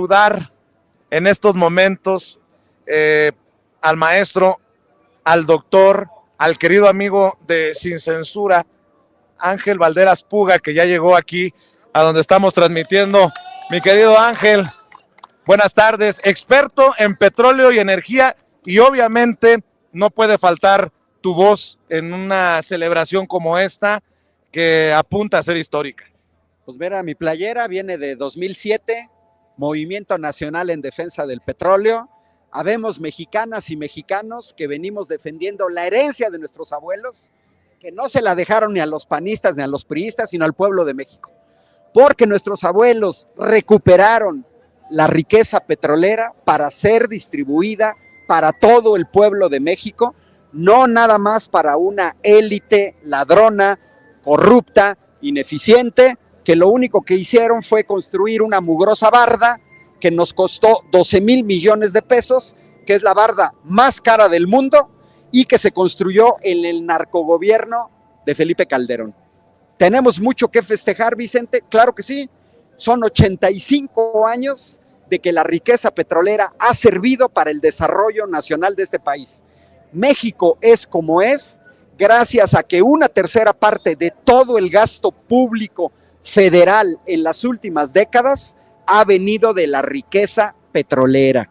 Saludar en estos momentos al maestro, al doctor, al querido amigo de Sin Censura, Ángel Valderas Puga, que ya llegó aquí a donde estamos transmitiendo. Mi querido Ángel, buenas tardes, experto en petróleo y energía, y obviamente no puede faltar tu voz en una celebración como esta que apunta a ser histórica. Pues mira, mi playera viene de 2007, Movimiento Nacional en Defensa del Petróleo. Habemos mexicanas y mexicanos que venimos defendiendo la herencia de nuestros abuelos, que no se la dejaron ni a los panistas ni a los priistas, sino al pueblo de México. Porque nuestros abuelos recuperaron la riqueza petrolera para ser distribuida para todo el pueblo de México, no nada más para una élite ladrona, corrupta, ineficiente, que lo único que hicieron fue construir una mugrosa barda que nos costó 12,000 millones de pesos, que es la barda más cara del mundo y que se construyó en el narcogobierno de Felipe Calderón. ¿Tenemos mucho que festejar, Vicente? Claro que sí. Son 85 años de que la riqueza petrolera ha servido para el desarrollo nacional de este país. México es como es gracias a que una tercera parte de todo el gasto público federal en las últimas décadas ha venido de la riqueza petrolera.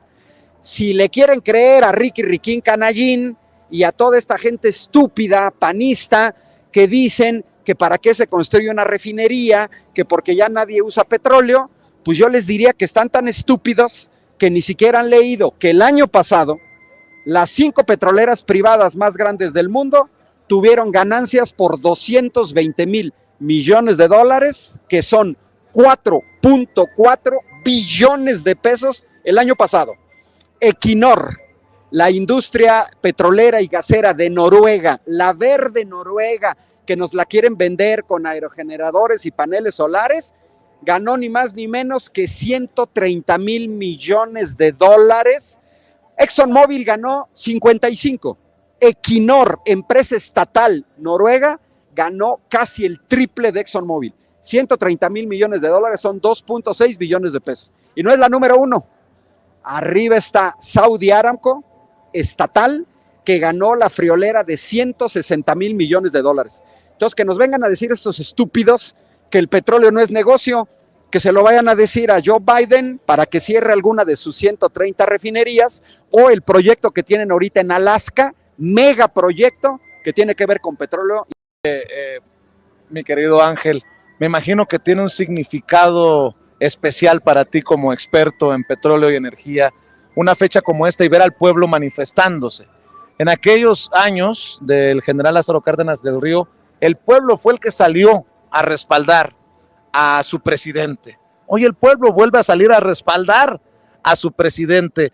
Si le quieren creer a Ricky Riquín Canallín y a toda esta gente estúpida, panista, que dicen que para qué se construye una refinería, que porque ya nadie usa petróleo, pues yo les diría que están tan estúpidos que ni siquiera han leído que el año pasado las 5 petroleras privadas más grandes del mundo tuvieron ganancias por 220,000 millones de dólares, que son 4.4 billones de pesos el año pasado. Equinor, la industria petrolera y gasera de Noruega, la verde Noruega, que nos la quieren vender con aerogeneradores y paneles solares, ganó ni más ni menos que 130,000 millones de dólares. ExxonMobil ganó 55. Equinor, empresa estatal noruega, ganó casi el triple de ExxonMobil. 130,000 millones de dólares son 2.6 billones de pesos. Y no es la número uno. Arriba está Saudi Aramco, estatal, que ganó la friolera de 160,000 millones de dólares. Entonces, que nos vengan a decir estos estúpidos que el petróleo no es negocio, que se lo vayan a decir a Joe Biden para que cierre alguna de sus 130 refinerías, o el proyecto que tienen ahorita en Alaska, megaproyecto que tiene que ver con petróleo. Mi querido Ángel, me imagino que tiene un significado especial para ti como experto en petróleo y energía, una fecha como esta y ver al pueblo manifestándose. En aquellos años del general Lázaro Cárdenas del Río, el pueblo fue el que salió a respaldar a su presidente. Hoy el pueblo vuelve a salir a respaldar a su presidente.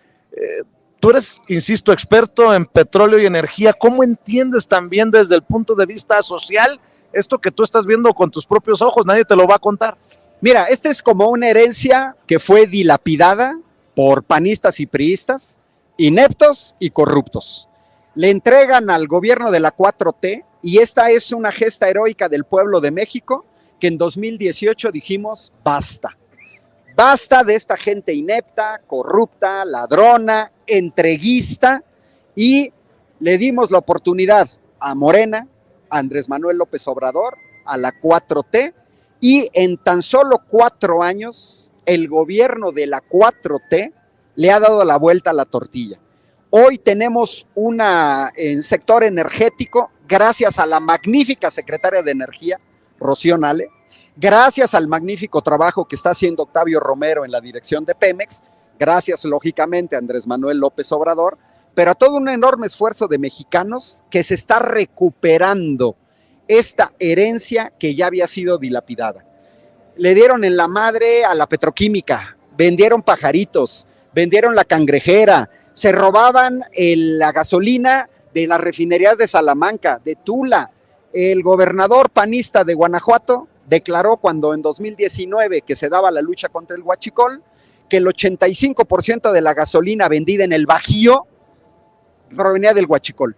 Tú eres, insisto, experto en petróleo y energía. ¿Cómo entiendes también desde el punto de vista social esto que tú estás viendo con tus propios ojos? Nadie te lo va a contar. Mira, esta es como una herencia que fue dilapidada por panistas y priistas, ineptos y corruptos. Le entregan al gobierno de la 4T y esta es una gesta heroica del pueblo de México que en 2018 dijimos basta. Basta de esta gente inepta, corrupta, ladrona, entreguista, y le dimos la oportunidad a Morena, a Andrés Manuel López Obrador, a la 4T, y en tan solo 4 años el gobierno de la 4T le ha dado la vuelta a la tortilla. Hoy tenemos un sector energético gracias a la magnífica secretaria de Energía, Rocío Nale, gracias al magnífico trabajo que está haciendo Octavio Romero en la dirección de Pemex, gracias lógicamente a Andrés Manuel López Obrador, pero a todo un enorme esfuerzo de mexicanos que se está recuperando esta herencia que ya había sido dilapidada. Le dieron en la madre a la petroquímica, vendieron pajaritos, vendieron la cangrejera, se robaban la gasolina de las refinerías de Salamanca, de Tula. El gobernador panista de Guanajuato declaró cuando en 2019 que se daba la lucha contra el huachicol, que el 85% de la gasolina vendida en el Bajío provenía del huachicol.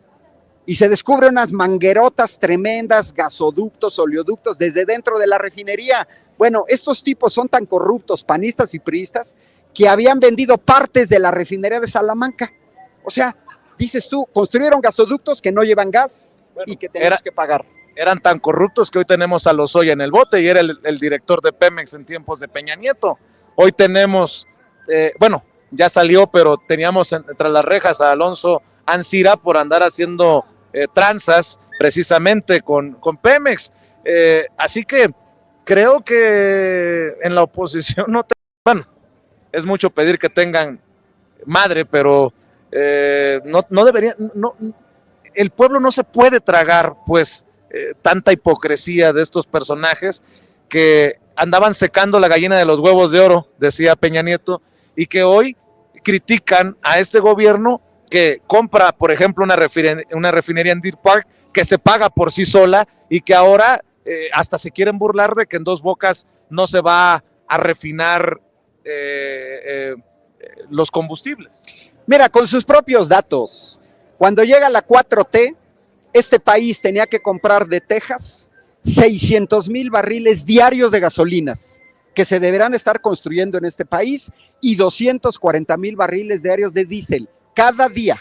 Y se descubren unas manguerotas tremendas, gasoductos, oleoductos, desde dentro de la refinería. Bueno, estos tipos son tan corruptos, panistas y priistas, que habían vendido partes de la refinería de Salamanca. O sea, dices tú, construyeron gasoductos que no llevan gas y que tenemos que pagar. Eran tan corruptos que hoy tenemos a Lozoya en el bote y era el director de Pemex en tiempos de Peña Nieto. Hoy tenemos, ya salió, pero teníamos entre las rejas a Alonso Ancira por andar haciendo tranzas precisamente con Pemex. Así que creo que en la oposición es mucho pedir que tengan madre, pero no debería, el pueblo no se puede tragar, pues, tanta hipocresía de estos personajes que andaban secando la gallina de los huevos de oro, decía Peña Nieto, y que hoy critican a este gobierno que compra, por ejemplo, una refinería en Deer Park que se paga por sí sola y que ahora hasta se quieren burlar de que en Dos Bocas no se va a refinar los combustibles. Mira, con sus propios datos, cuando llega la 4T, este país tenía que comprar de Texas 600,000 barriles diarios de gasolinas que se deberán estar construyendo en este país y 240,000 barriles diarios de diésel cada día.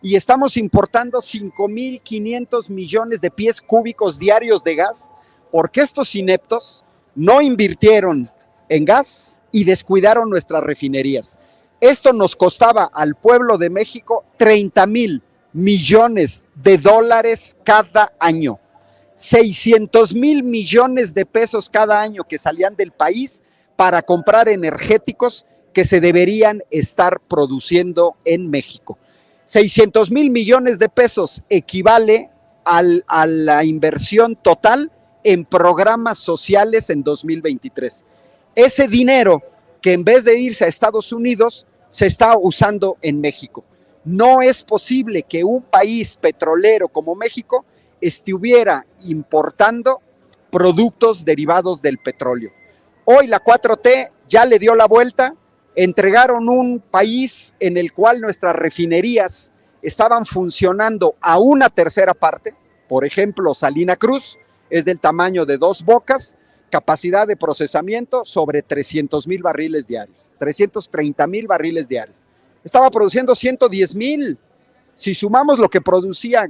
Y estamos importando 5,500 millones de pies cúbicos diarios de gas porque estos ineptos no invirtieron en gas y descuidaron nuestras refinerías. Esto nos costaba al pueblo de México 30,000 millones de dólares cada año. 600,000 millones de pesos cada año que salían del país para comprar energéticos que se deberían estar produciendo en México. 600,000 millones de pesos equivale a la inversión total en programas sociales en 2023. Ese dinero que en vez de irse a Estados Unidos se está usando en México. No es posible que un país petrolero como México estuviera importando productos derivados del petróleo. Hoy la 4T ya le dio la vuelta, entregaron un país en el cual nuestras refinerías estaban funcionando a una tercera parte. Por ejemplo, Salina Cruz es del tamaño de Dos Bocas, capacidad de procesamiento sobre 300,000 barriles diarios, 330,000 barriles diarios. Estaba produciendo 110,000. Si sumamos lo que producía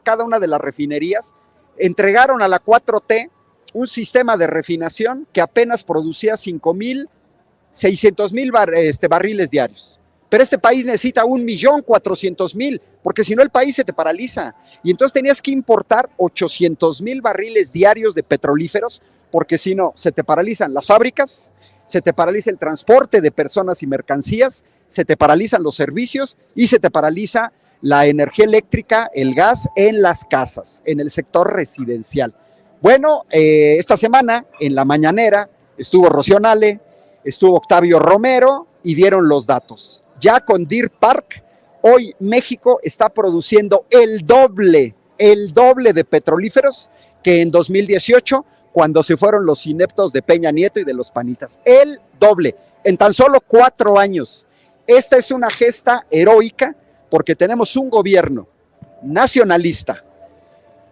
cada una de las refinerías, entregaron a la 4T un sistema de refinación que apenas producía 600,000 barriles diarios. Pero este país necesita 1,400,000, porque si no el país se te paraliza. Y entonces tenías que importar 800,000 barriles diarios de petrolíferos, porque si no, se te paralizan las fábricas, se te paraliza el transporte de personas y mercancías, se te paralizan los servicios y se te paraliza la energía eléctrica, el gas en las casas, en el sector residencial. Bueno, esta semana en la mañanera estuvo Rocío Nale, estuvo Octavio Romero y dieron los datos. Ya con Deer Park, hoy México está produciendo el doble de petrolíferos que en 2018, cuando se fueron los ineptos de Peña Nieto y de los panistas. El doble, en tan solo 4 años. Esta es una gesta heroica porque tenemos un gobierno nacionalista,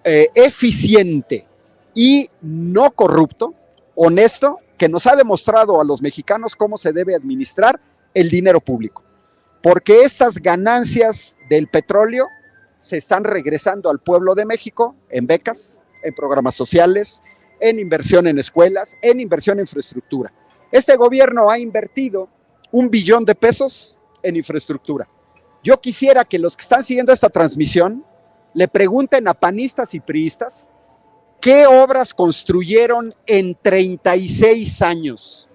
eficiente y no corrupto, honesto, que nos ha demostrado a los mexicanos cómo se debe administrar el dinero público. Porque estas ganancias del petróleo se están regresando al pueblo de México en becas, en programas sociales, en inversión en escuelas, en inversión en infraestructura. Este gobierno ha invertido 1 billón de pesos en infraestructura. Yo quisiera que los que están siguiendo esta transmisión le pregunten a panistas y priistas qué obras construyeron en 36 años.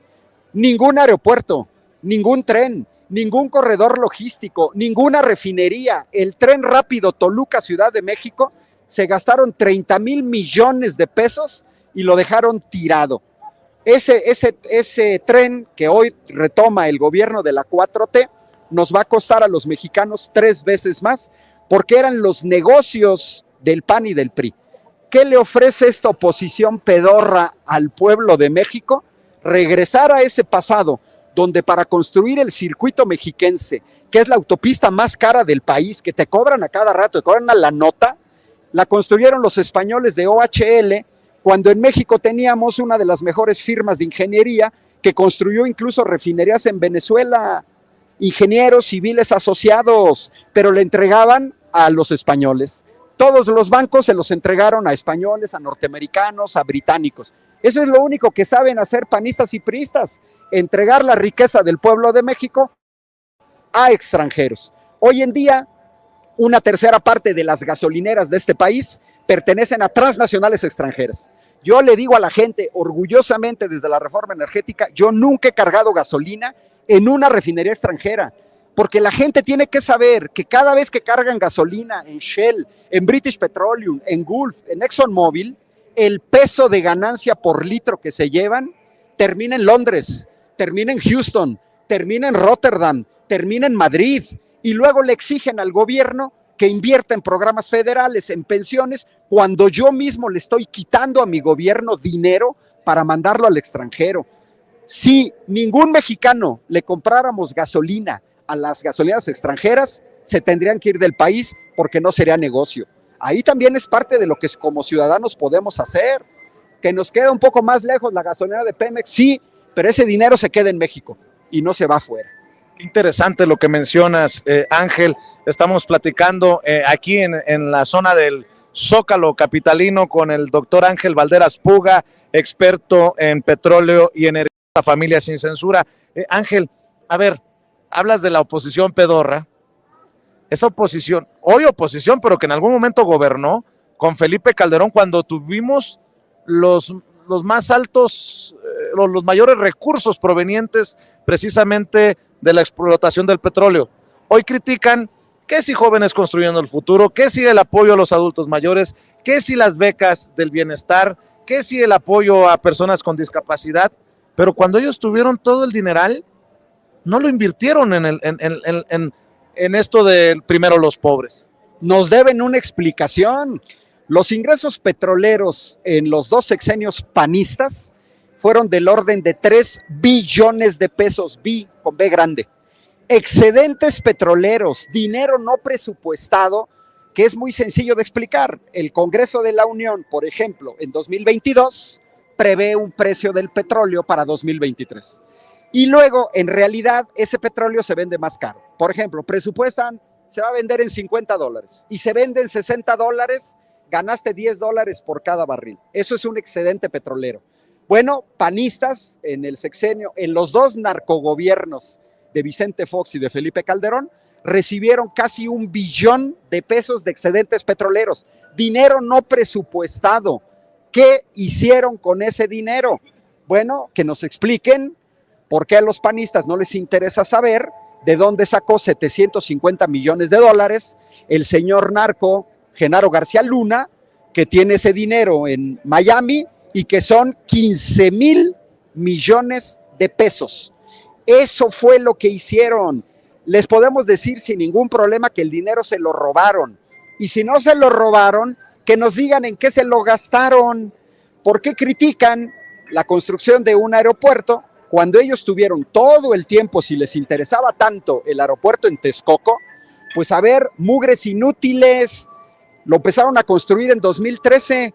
Ningún aeropuerto, ningún tren, ningún corredor logístico, ninguna refinería. El tren rápido Toluca-Ciudad de México se gastaron 30,000 millones de pesos y lo dejaron tirado. Ese tren que hoy retoma el gobierno de la 4T nos va a costar a los mexicanos 3 veces más porque eran los negocios del PAN y del PRI. ¿Qué le ofrece esta oposición pedorra al pueblo de México? Regresar a ese pasado donde para construir el circuito mexiquense, que es la autopista más cara del país, que te cobran a cada rato, te cobran a la nota, la construyeron los españoles de OHL, cuando en México teníamos una de las mejores firmas de ingeniería que construyó incluso refinerías en Venezuela, ingenieros civiles asociados, pero le entregaban a los españoles. Todos los bancos se los entregaron a españoles, a norteamericanos, a británicos. Eso es lo único que saben hacer panistas y priistas, entregar la riqueza del pueblo de México a extranjeros. Hoy en día, una tercera parte de las gasolineras de este país pertenecen a transnacionales extranjeras. Yo le digo a la gente, orgullosamente desde la reforma energética, yo nunca he cargado gasolina en una refinería extranjera, porque la gente tiene que saber que cada vez que cargan gasolina en Shell, en British Petroleum, en Gulf, en ExxonMobil, el peso de ganancia por litro que se llevan termina en Londres, termina en Houston, termina en Rotterdam, termina en Madrid, y luego le exigen al gobierno que invierta en programas federales, en pensiones, cuando yo mismo le estoy quitando a mi gobierno dinero para mandarlo al extranjero. Si ningún mexicano le compráramos gasolina a las gasolineras extranjeras, se tendrían que ir del país porque no sería negocio. Ahí también es parte de lo que como ciudadanos podemos hacer. Que nos queda un poco más lejos la gasolinera de Pemex, sí, pero ese dinero se queda en México y no se va afuera. Qué interesante lo que mencionas, Ángel. Estamos platicando aquí en la zona del Zócalo capitalino con el doctor Ángel Valderas Puga, experto en petróleo y energía, Familia Sin Censura. Ángel, a ver, hablas de la oposición pedorra, esa oposición, hoy oposición, pero que en algún momento gobernó con Felipe Calderón cuando tuvimos los más altos, los mayores recursos provenientes precisamente de la explotación del petróleo. Hoy critican que si jóvenes construyendo el futuro, que si el apoyo a los adultos mayores, que si las becas del bienestar, que si el apoyo a personas con discapacidad, pero cuando ellos tuvieron todo el dineral, no lo invirtieron en esto de primero los pobres. Nos deben una explicación. Los ingresos petroleros en los dos sexenios panistas fueron del orden de 3 billones de pesos, con B grande. Excedentes petroleros, dinero no presupuestado, que es muy sencillo de explicar. El Congreso de la Unión, por ejemplo, en 2022, prevé un precio del petróleo para 2023. Y luego, en realidad, ese petróleo se vende más caro. Por ejemplo, presupuestan, se va a vender en $50 y se vende en $60, ganaste $10 por cada barril. Eso es un excedente petrolero. Bueno, panistas en el sexenio, en los dos narcogobiernos de Vicente Fox y de Felipe Calderón, recibieron casi 1 billón de pesos de excedentes petroleros, dinero no presupuestado. ¿Qué hicieron con ese dinero? Bueno, que nos expliquen por qué a los panistas no les interesa saber de dónde sacó 750 millones de dólares el señor narco Genaro García Luna, que tiene ese dinero en Miami y que son 15,000 millones de pesos. Eso fue lo que hicieron. Les podemos decir sin ningún problema que el dinero se lo robaron. Y si no se lo robaron, que nos digan en qué se lo gastaron. ¿Por qué critican la construcción de un aeropuerto cuando ellos tuvieron todo el tiempo, si les interesaba tanto el aeropuerto en Texcoco, pues a ver, mugres inútiles, lo empezaron a construir en 2013,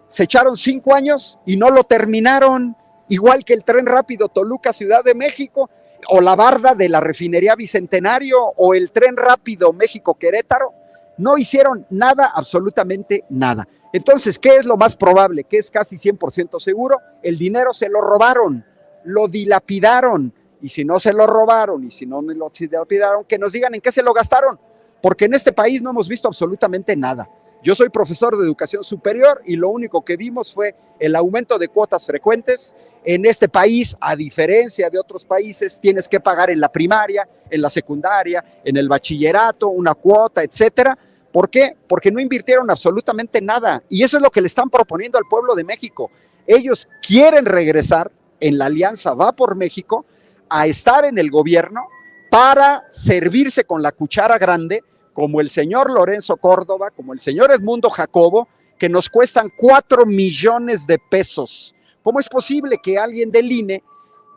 se echaron 5 años y no lo terminaron, igual que el tren rápido Toluca Ciudad de México, o la barda de la refinería Bicentenario, o el tren rápido México Querétaro, no hicieron nada, absolutamente nada. Entonces, ¿qué es lo más probable? Que es casi 100% seguro, el dinero se lo robaron, lo dilapidaron, y si no se lo robaron, y si no lo dilapidaron, que nos digan en qué se lo gastaron, porque en este país no hemos visto absolutamente nada. Yo soy profesor de educación superior y lo único que vimos fue el aumento de cuotas frecuentes. En este país, a diferencia de otros países, tienes que pagar en la primaria, en la secundaria, en el bachillerato, una cuota, etcétera. ¿Por qué? Porque no invirtieron absolutamente nada. Y eso es lo que le están proponiendo al pueblo de México. Ellos quieren regresar en la alianza Va por México a estar en el gobierno para servirse con la cuchara grande, como el señor Lorenzo Córdoba, como el señor Edmundo Jacobo, que nos cuestan 4 millones de pesos. ¿Cómo es posible que alguien del INE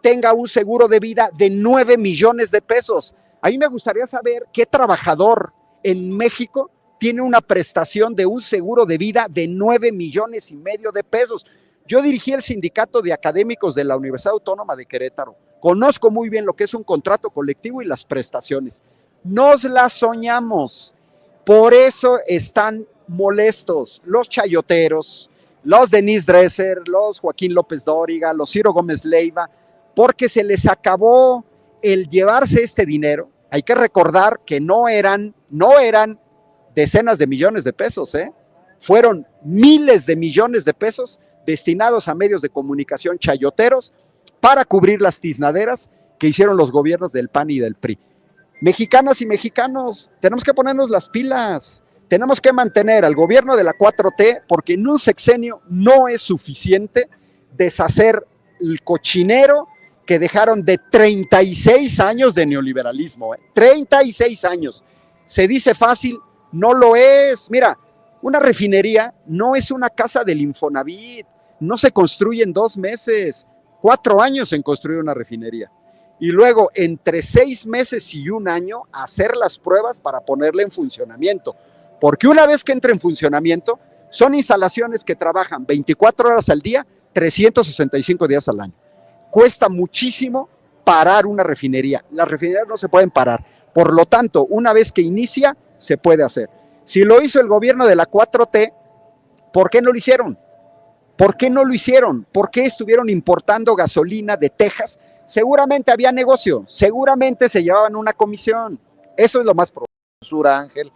tenga un seguro de vida de 9 millones de pesos? A mí me gustaría saber qué trabajador en México tiene una prestación de un seguro de vida de 9,5 millones de pesos. Yo dirigí el sindicato de académicos de la Universidad Autónoma de Querétaro. Conozco muy bien lo que es un contrato colectivo y las prestaciones. Nos las soñamos. Por eso están molestos los chayoteros, los Denise Dresser, los Joaquín López Dóriga, los Ciro Gómez Leiva, porque se les acabó el llevarse este dinero. Hay que recordar que no eran decenas de millones de pesos, fueron miles de millones de pesos destinados a medios de comunicación chayoteros para cubrir las tiznaderas que hicieron los gobiernos del PAN y del PRI. Mexicanas y mexicanos, tenemos que ponernos las pilas, tenemos que mantener al gobierno de la 4T, porque en un sexenio no es suficiente deshacer el cochinero que dejaron de 36 años de neoliberalismo, 36 años. Se dice fácil, no lo es. Mira, una refinería no es una casa del Infonavit, no se construye en 2 meses, 4 años en construir una refinería. Y luego, entre 6 meses y 1 año, hacer las pruebas para ponerla en funcionamiento. Porque una vez que entre en funcionamiento, son instalaciones que trabajan 24 horas al día, 365 días al año. Cuesta muchísimo parar una refinería. Las refinerías no se pueden parar. Por lo tanto, una vez que inicia, se puede hacer. Si lo hizo el gobierno de la 4T, ¿por qué no lo hicieron? ¿Por qué no lo hicieron? ¿Por qué estuvieron importando gasolina de Texas? Seguramente había negocio, seguramente se llevaban una comisión. Eso es lo más probable. Ángel,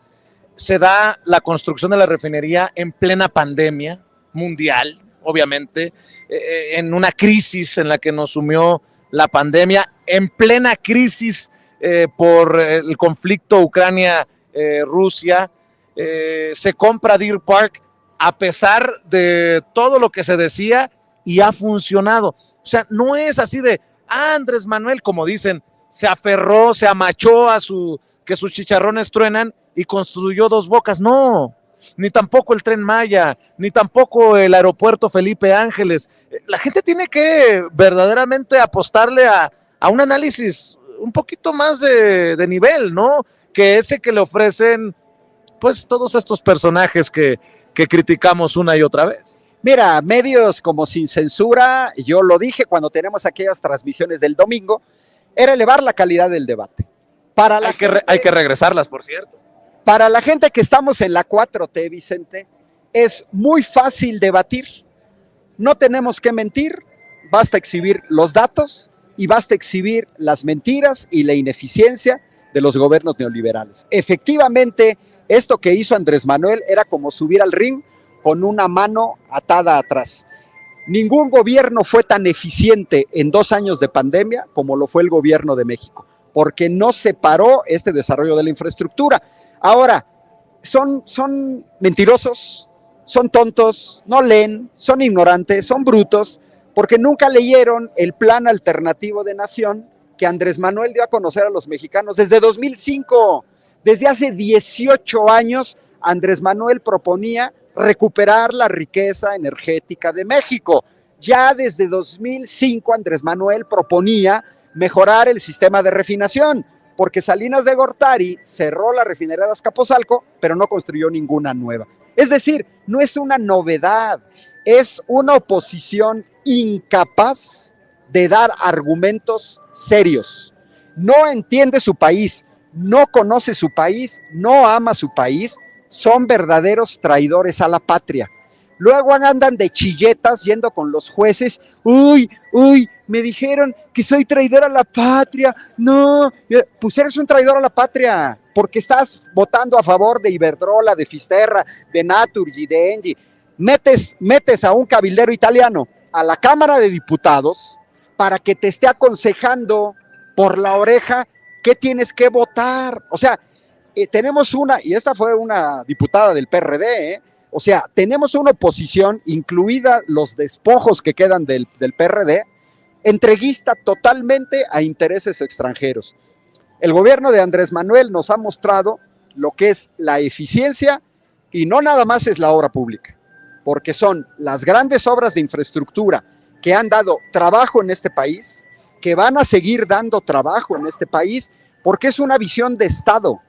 se da la construcción de la refinería en plena pandemia mundial, obviamente, en una crisis en la que nos sumió la pandemia, en plena crisis por el conflicto Ucrania-Rusia, se compra Deer Park a pesar de todo lo que se decía y ha funcionado. O sea, no es así de Andrés Manuel, como dicen, se aferró, se amachó a que sus chicharrones truenan y construyó Dos Bocas. No, ni tampoco el Tren Maya, ni tampoco el aeropuerto Felipe Ángeles. La gente tiene que verdaderamente apostarle a un análisis un poquito más de nivel, ¿no? Que ese que le ofrecen, pues, todos estos personajes que criticamos una y otra vez. Mira, medios como Sin Censura, yo lo dije cuando tenemos aquellas transmisiones del domingo, era elevar la calidad del debate. Hay que regresarlas, por cierto. Para la gente que estamos en la 4T, Vicente, es muy fácil debatir. No tenemos que mentir, basta exhibir los datos y basta exhibir las mentiras y la ineficiencia de los gobiernos neoliberales. Efectivamente, esto que hizo Andrés Manuel era como subir al ring con una mano atada atrás. Ningún gobierno fue tan eficiente en 2 años de pandemia como lo fue el gobierno de México, porque no separó este desarrollo de la infraestructura. Ahora, son mentirosos, son tontos, no leen, son ignorantes, son brutos, porque nunca leyeron el plan alternativo de nación que Andrés Manuel dio a conocer a los mexicanos desde 2005. Desde hace 18 años, Andrés Manuel proponía recuperar la riqueza energética de México. Ya desde 2005 Andrés Manuel proponía mejorar el sistema de refinación, porque Salinas de Gortari cerró la refinería de Azcapotzalco, pero no construyó ninguna nueva. Es decir, no es una novedad, es una oposición incapaz de dar argumentos serios. No entiende su país, no conoce su país, no ama su país, son verdaderos traidores a la patria. Luego andan de chilletas yendo con los jueces, uy, me dijeron que soy traidor a la patria, no, pues eres un traidor a la patria, porque estás votando a favor de Iberdrola, de Fisterra, de Naturgy, de Engie, metes a un cabildero italiano a la Cámara de Diputados para que te esté aconsejando por la oreja qué tienes que votar. O sea, tenemos y esta fue una diputada del PRD, o sea, tenemos una oposición, incluida los despojos que quedan del PRD, entreguista totalmente a intereses extranjeros. El gobierno de Andrés Manuel nos ha mostrado lo que es la eficiencia y no nada más es la obra pública, porque son las grandes obras de infraestructura que han dado trabajo en este país, que van a seguir dando trabajo en este país, porque es una visión de Estado,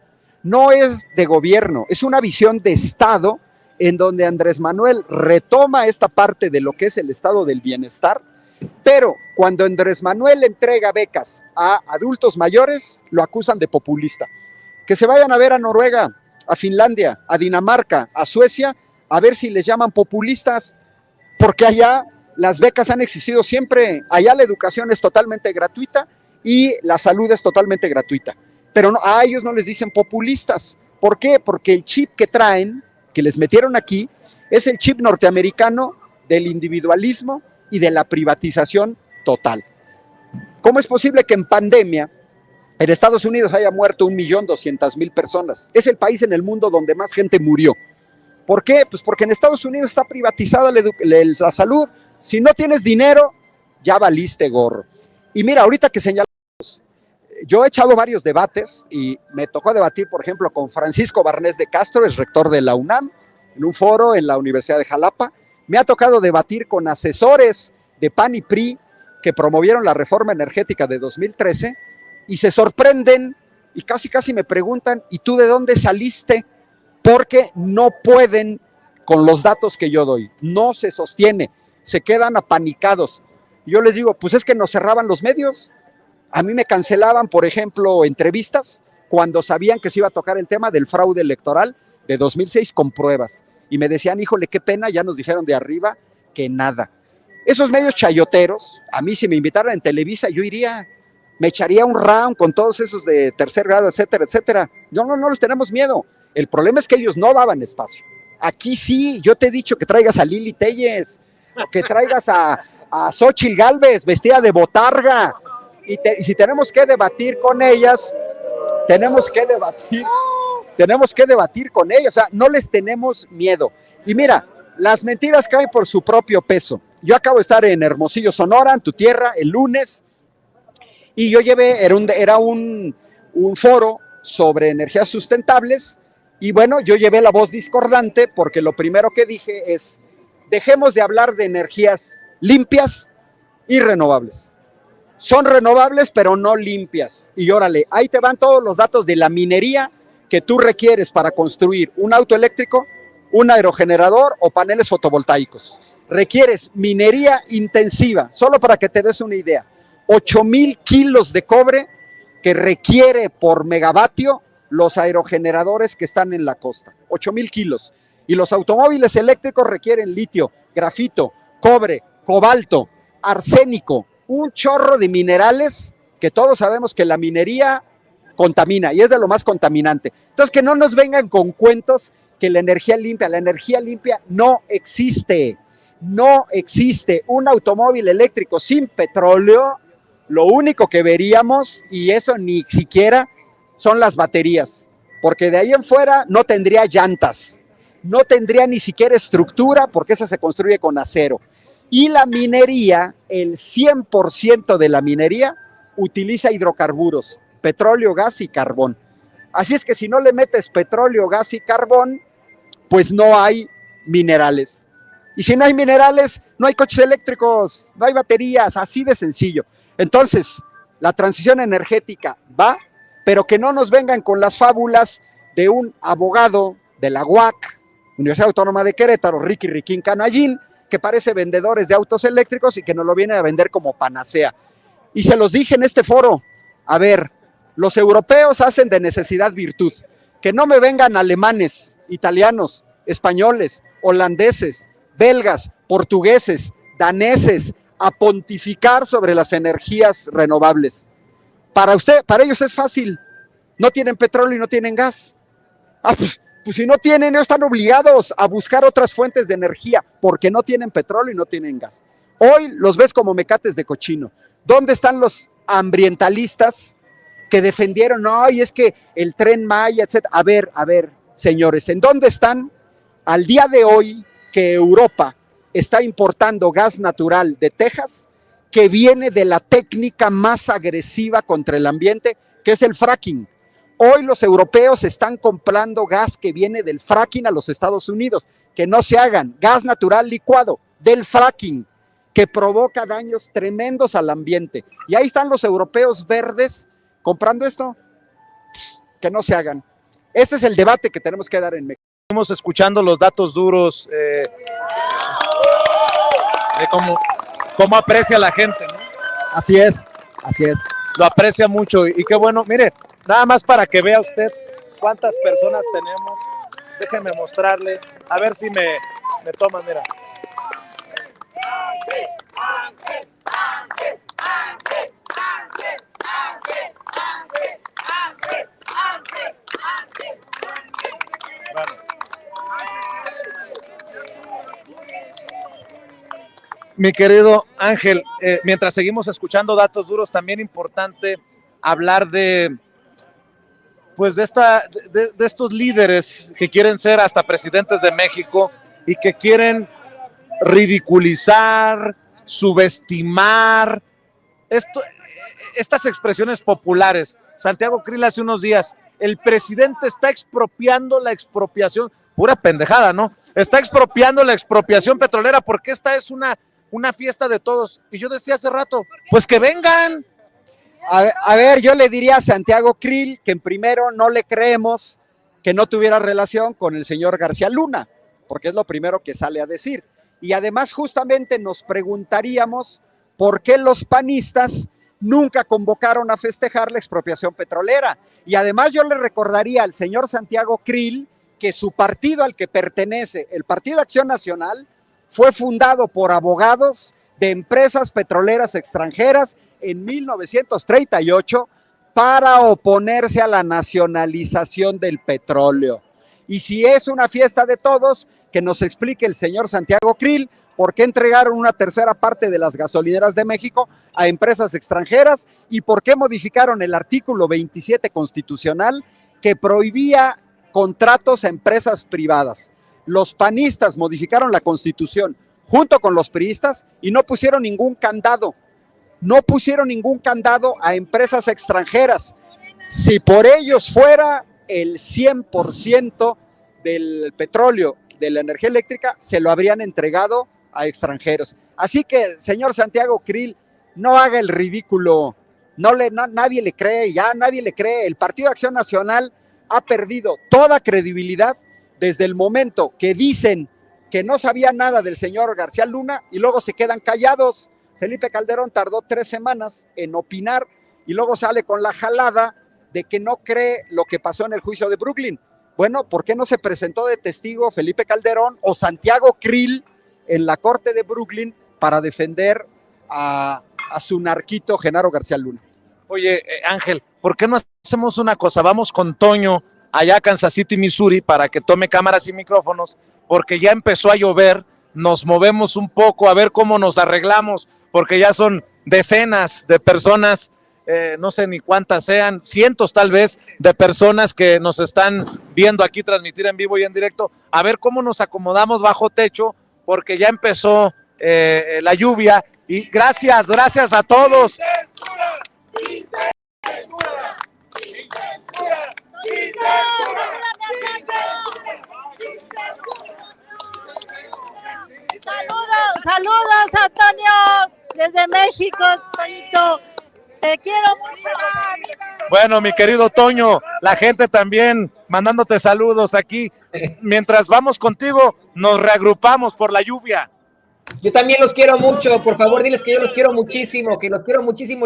no es de gobierno, es una visión de Estado en donde Andrés Manuel retoma esta parte de lo que es el estado del bienestar, pero cuando Andrés Manuel entrega becas a adultos mayores, lo acusan de populista. Que se vayan a ver a Noruega, a Finlandia, a Dinamarca, a Suecia, a ver si les llaman populistas, porque allá las becas han existido siempre, allá la educación es totalmente gratuita y la salud es totalmente gratuita, pero no, a ellos no les dicen populistas. ¿Por qué? Porque el chip que traen, que les metieron aquí, es el chip norteamericano del individualismo y de la privatización total. ¿Cómo es posible que en pandemia en Estados Unidos haya muerto 1.200.000 personas? Es el país en el mundo donde más gente murió. ¿Por qué? Pues porque en Estados Unidos está privatizada la salud. Si no tienes dinero, ya valiste gorro. Y mira, ahorita que señalamos, yo he echado varios debates y me tocó debatir, por ejemplo, con Francisco Barnés de Castro, es rector de la UNAM, en un foro en la Universidad de Jalapa. Me ha tocado debatir con asesores de PAN y PRI que promovieron la reforma energética de 2013 y se sorprenden y casi me preguntan, ¿y tú de dónde saliste? Porque no pueden con los datos que yo doy, no se sostiene, se quedan apanicados. Yo les digo, pues es que nos cerraban los medios, a mí me cancelaban, por ejemplo, entrevistas cuando sabían que se iba a tocar el tema del fraude electoral de 2006 con pruebas, y me decían, híjole, qué pena, ya nos dijeron de arriba que nada. Esos medios chayoteros, a mí si me invitaran en Televisa, yo iría, me echaría un round con todos esos de tercer grado, etcétera, etcétera. No les tenemos miedo. El problema es que ellos no daban espacio. Aquí sí, yo te he dicho que traigas a Lili Telles, que traigas a Xóchitl Gálvez vestida de botarga, y si tenemos que debatir con ellas, tenemos que debatir con ellas, o sea, no les tenemos miedo. Y mira, las mentiras caen por su propio peso. Yo acabo de estar en Hermosillo, Sonora, en tu tierra, el lunes, y yo llevé, era un foro sobre energías sustentables, y bueno, yo llevé la voz discordante porque lo primero que dije es, dejemos de hablar de energías limpias y renovables. Son renovables, pero no limpias. Y órale, ahí te van todos los datos de la minería que tú requieres para construir un auto eléctrico, un aerogenerador o paneles fotovoltaicos. Requieres minería intensiva, solo para que te des una idea. 8,000 kilos de cobre que requiere por megavatio los aerogeneradores que están en la costa. 8,000 kilos. Y los automóviles eléctricos requieren litio, grafito, cobre, cobalto, arsénico, un chorro de minerales que todos sabemos que la minería contamina y es de lo más contaminante. Entonces, que no nos vengan con cuentos que la energía limpia no existe. No existe un automóvil eléctrico sin petróleo. Lo único que veríamos, y eso ni siquiera, son las baterías, porque de ahí en fuera no tendría llantas, no tendría ni siquiera estructura, porque esa se construye con acero. Y la minería, el 100% de la minería utiliza hidrocarburos, petróleo, gas y carbón. Así es que si no le metes petróleo, gas y carbón, pues no hay minerales. Y si no hay minerales, no hay coches eléctricos, no hay baterías, así de sencillo. Entonces, la transición energética va, pero que no nos vengan con las fábulas de un abogado de la UAC, Universidad Autónoma de Querétaro, Ricky Riquín Canallín, que parece vendedores de autos eléctricos y que nos lo viene a vender como panacea. Y se los dije en este foro, a ver, los europeos hacen de necesidad virtud, que no me vengan alemanes, italianos, españoles, holandeses, belgas, portugueses, daneses, a pontificar sobre las energías renovables. Para ellos es fácil, no tienen petróleo y no tienen gas. Pues si no tienen, ellos están obligados a buscar otras fuentes de energía porque no tienen petróleo y no tienen gas. Hoy los ves como mecates de cochino. ¿Dónde están los ambientalistas que defendieron, no, y es que el Tren Maya, etcétera? A ver, señores, ¿en dónde están al día de hoy que Europa está importando gas natural de Texas, que viene de la técnica más agresiva contra el ambiente, que es el fracking? Hoy los europeos están comprando gas que viene del fracking a los Estados Unidos. Que no se hagan, gas natural licuado del fracking, que provoca daños tremendos al ambiente. Y ahí están los europeos verdes comprando esto. Que no se hagan. Ese es el debate que tenemos que dar en México. Seguimos escuchando los datos duros de cómo aprecia la gente, ¿no? Así es, así es. Lo aprecia mucho y qué bueno. Mire, nada más para que vea usted cuántas personas tenemos. Déjeme mostrarle, a ver si me toman, mira. Bueno. Mi querido Ángel, mientras seguimos escuchando datos duros, también importante hablar de estos líderes que quieren ser hasta presidentes de México y que quieren ridiculizar, subestimar estas expresiones populares. Santiago Krill hace unos días, el presidente está expropiando la expropiación, pura pendejada, ¿no? Está expropiando la expropiación petrolera porque esta es una fiesta de todos. Y yo decía hace rato, pues que vengan. A ver, yo le diría a Santiago Krill que en primero no le creemos que no tuviera relación con el señor García Luna, porque es lo primero que sale a decir. Y además justamente nos preguntaríamos por qué los panistas nunca convocaron a festejar la expropiación petrolera. Y además yo le recordaría al señor Santiago Krill que su partido al que pertenece, el Partido Acción Nacional, fue fundado por abogados de empresas petroleras extranjeras en 1938 para oponerse a la nacionalización del petróleo. Y si es una fiesta de todos, que nos explique el señor Santiago Krill por qué entregaron una tercera parte de las gasolineras de México a empresas extranjeras y por qué modificaron el artículo 27 constitucional que prohibía contratos a empresas privadas. Los panistas modificaron la Constitución junto con los priistas y no pusieron ningún candado. No pusieron ningún candado a empresas extranjeras. Si por ellos fuera el 100% del petróleo, de la energía eléctrica, se lo habrían entregado a extranjeros. Así que, señor Santiago Krill, no haga el ridículo. Nadie le cree, ya nadie le cree. El Partido Acción Nacional ha perdido toda credibilidad desde el momento que dicen que no sabía nada del señor García Luna y luego se quedan callados. Felipe Calderón tardó 3 semanas en opinar y luego sale con la jalada de que no cree lo que pasó en el juicio de Brooklyn. Bueno, ¿por qué no se presentó de testigo Felipe Calderón o Santiago Krill en la corte de Brooklyn para defender a su narquito Genaro García Luna? Oye, Ángel, ¿por qué no hacemos una cosa? Vamos con Toño allá a Kansas City, Missouri, para que tome cámaras y micrófonos, porque ya empezó a llover, nos movemos un poco a ver cómo nos arreglamos, porque ya son decenas de personas, no sé ni cuántas sean, cientos tal vez de personas que nos están viendo aquí transmitir en vivo y en directo, a ver cómo nos acomodamos bajo techo, porque ya empezó la lluvia, y gracias a todos. Saludos Antonio, desde México, Toñito, te quiero mucho. Bueno, mi querido Toño, la gente también mandándote saludos aquí. Mientras vamos contigo, nos reagrupamos por la lluvia. Yo también los quiero mucho, por favor, diles que yo los quiero muchísimo,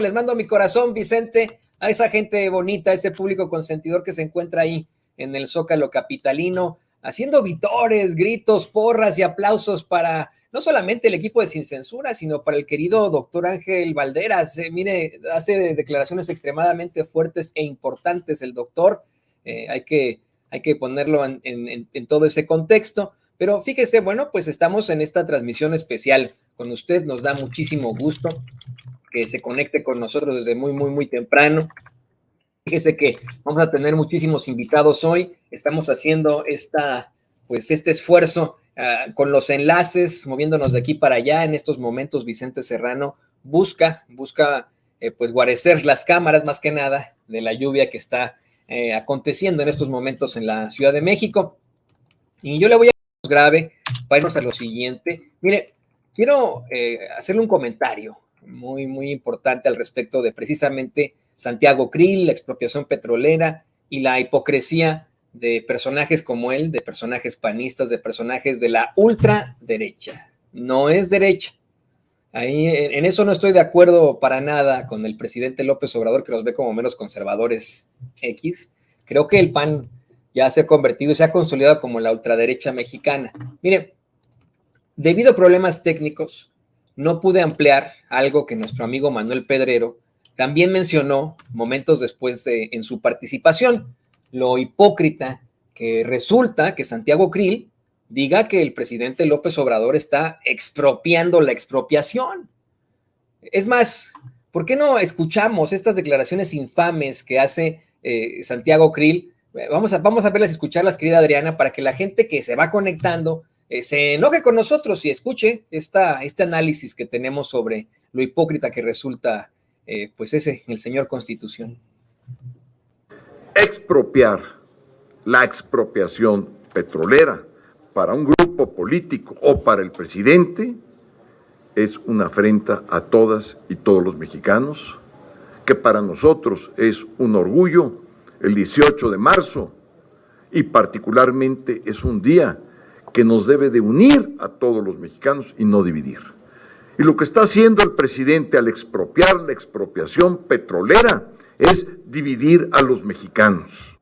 les mando mi corazón, Vicente, a esa gente bonita, a ese público consentidor que se encuentra ahí en el Zócalo capitalino, haciendo vítores, gritos, porras y aplausos para no solamente el equipo de Sin Censura, sino para el querido doctor Ángel Valderas. Mire, hace declaraciones extremadamente fuertes e importantes el doctor, hay que ponerlo en todo ese contexto. Pero fíjese, bueno, pues estamos en esta transmisión especial con usted, nos da muchísimo gusto que se conecte con nosotros desde muy temprano. Fíjese que vamos a tener muchísimos invitados hoy, estamos haciendo este esfuerzo con los enlaces, moviéndonos de aquí para allá. En estos momentos Vicente Serrano busca pues guarecer las cámaras más que nada de la lluvia que está aconteciendo en estos momentos en la Ciudad de México. Y yo le voy a grave para irnos a lo siguiente. Mire, quiero hacerle un comentario muy importante al respecto de precisamente Santiago Krill, la expropiación petrolera y la hipocresía de personajes como él, de personajes panistas, de personajes de la ultraderecha. No es derecha. Ahí, en eso no estoy de acuerdo para nada con el presidente López Obrador, que los ve como menos conservadores X. Creo que el PAN ya se ha convertido, se ha consolidado como la ultraderecha mexicana. Mire, debido a problemas técnicos, no pude ampliar algo que nuestro amigo Manuel Pedrero también mencionó momentos después en su participación, lo hipócrita que resulta que Santiago Krill diga que el presidente López Obrador está expropiando la expropiación. Es más, ¿por qué no escuchamos estas declaraciones infames que hace Santiago Krill? Vamos a verlas y escucharlas, querida Adriana, para que la gente que se va conectando se enoje con nosotros y escuche este análisis que tenemos sobre lo hipócrita que resulta pues el señor Constitución. Expropiar la expropiación petrolera para un grupo político o para el presidente es una afrenta a todas y todos los mexicanos, que para nosotros es un orgullo el 18 de marzo y particularmente es un día que nos debe de unir a todos los mexicanos y no dividir. Y lo que está haciendo el presidente al expropiar la expropiación petrolera es dividir a los mexicanos.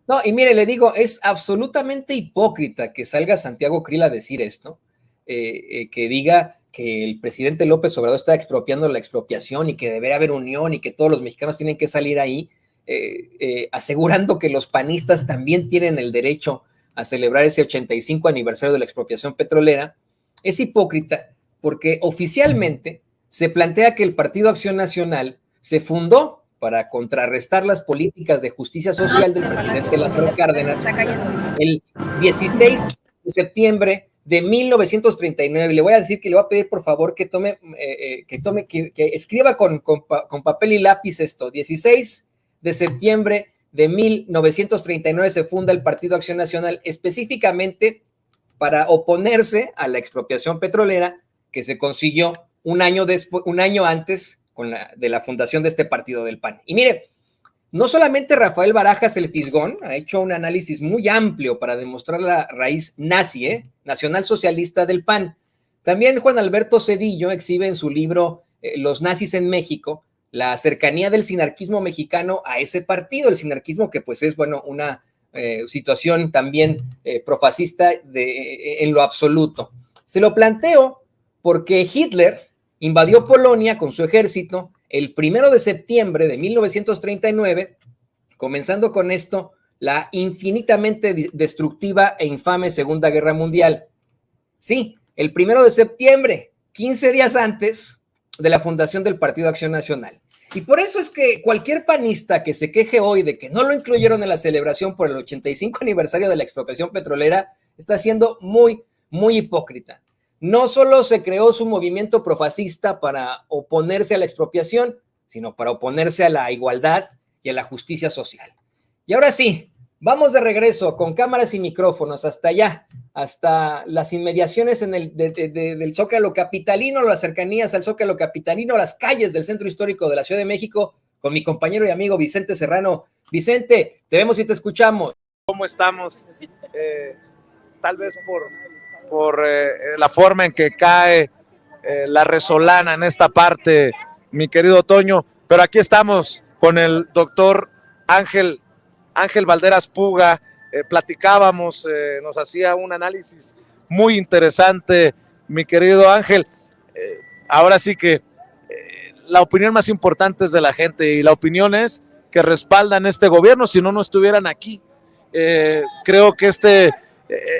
No, y mire, le digo, es absolutamente hipócrita que salga Santiago Krill a decir esto, que diga que el presidente López Obrador está expropiando la expropiación y que debería haber unión y que todos los mexicanos tienen que salir ahí, asegurando que los panistas también tienen el derecho a celebrar ese 85 aniversario de la expropiación petrolera. Es hipócrita porque oficialmente se plantea que el Partido Acción Nacional se fundó para contrarrestar las políticas de justicia social del presidente Lázaro Cárdenas el 16 de septiembre de 1939. Le voy a decir que le voy a pedir por favor que escriba con papel y lápiz esto. 16 de septiembre de 1939 se funda el Partido Acción Nacional específicamente para oponerse a la expropiación petrolera que se consiguió un año antes de la fundación de este partido del PAN. Y mire, no solamente Rafael Barajas el Fisgón ha hecho un análisis muy amplio para demostrar la raíz nazi, nacionalsocialista del PAN. También Juan Alberto Cedillo exhibe en su libro Los nazis en México la cercanía del sinarquismo mexicano a ese partido, el sinarquismo que pues es, bueno, una situación también profascista en lo absoluto. Se lo planteo porque Hitler invadió Polonia con su ejército el 1 de septiembre de 1939, comenzando con esto la infinitamente destructiva e infame Segunda Guerra Mundial. Sí, el 1 de septiembre, 15 días antes de la fundación del Partido Acción Nacional. Y por eso es que cualquier panista que se queje hoy de que no lo incluyeron en la celebración por el 85 aniversario de la expropiación petrolera está siendo muy, muy hipócrita. No solo se creó su movimiento profascista para oponerse a la expropiación, sino para oponerse a la igualdad y a la justicia social. Y ahora sí, vamos de regreso con cámaras y micrófonos hasta allá, hasta las inmediaciones del Zócalo capitalino, las cercanías al Zócalo capitalino, las calles del centro histórico de la Ciudad de México, con mi compañero y amigo Vicente Serrano. Vicente, te vemos y te escuchamos. ¿Cómo estamos? Tal vez por la forma en que cae la resolana en esta parte, mi querido Toño, pero aquí estamos con el doctor Ángel Valderas Puga, platicábamos, nos hacía un análisis muy interesante, mi querido Ángel. Ahora sí que la opinión más importante es de la gente y la opinión es que respaldan este gobierno, si no, no estuvieran aquí. Creo que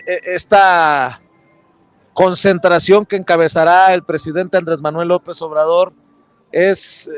esta concentración que encabezará el presidente Andrés Manuel López Obrador es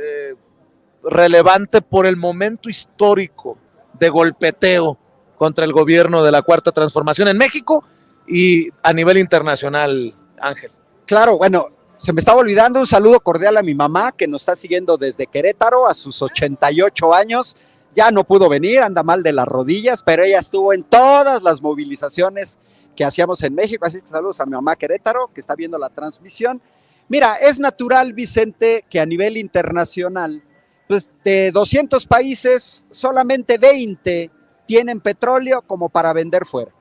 relevante por el momento histórico de golpeteo contra el gobierno de la Cuarta Transformación en México y a nivel internacional, Ángel. Claro, bueno, se me estaba olvidando un saludo cordial a mi mamá que nos está siguiendo desde Querétaro a sus 88 años. Ya no pudo venir, anda mal de las rodillas, pero ella estuvo en todas las movilizaciones que hacíamos en México, así que saludos a mi mamá Querétaro, que está viendo la transmisión. Mira, es natural, Vicente, que a nivel internacional, pues de 200 países, solamente 20 tienen petróleo como para vender fuera.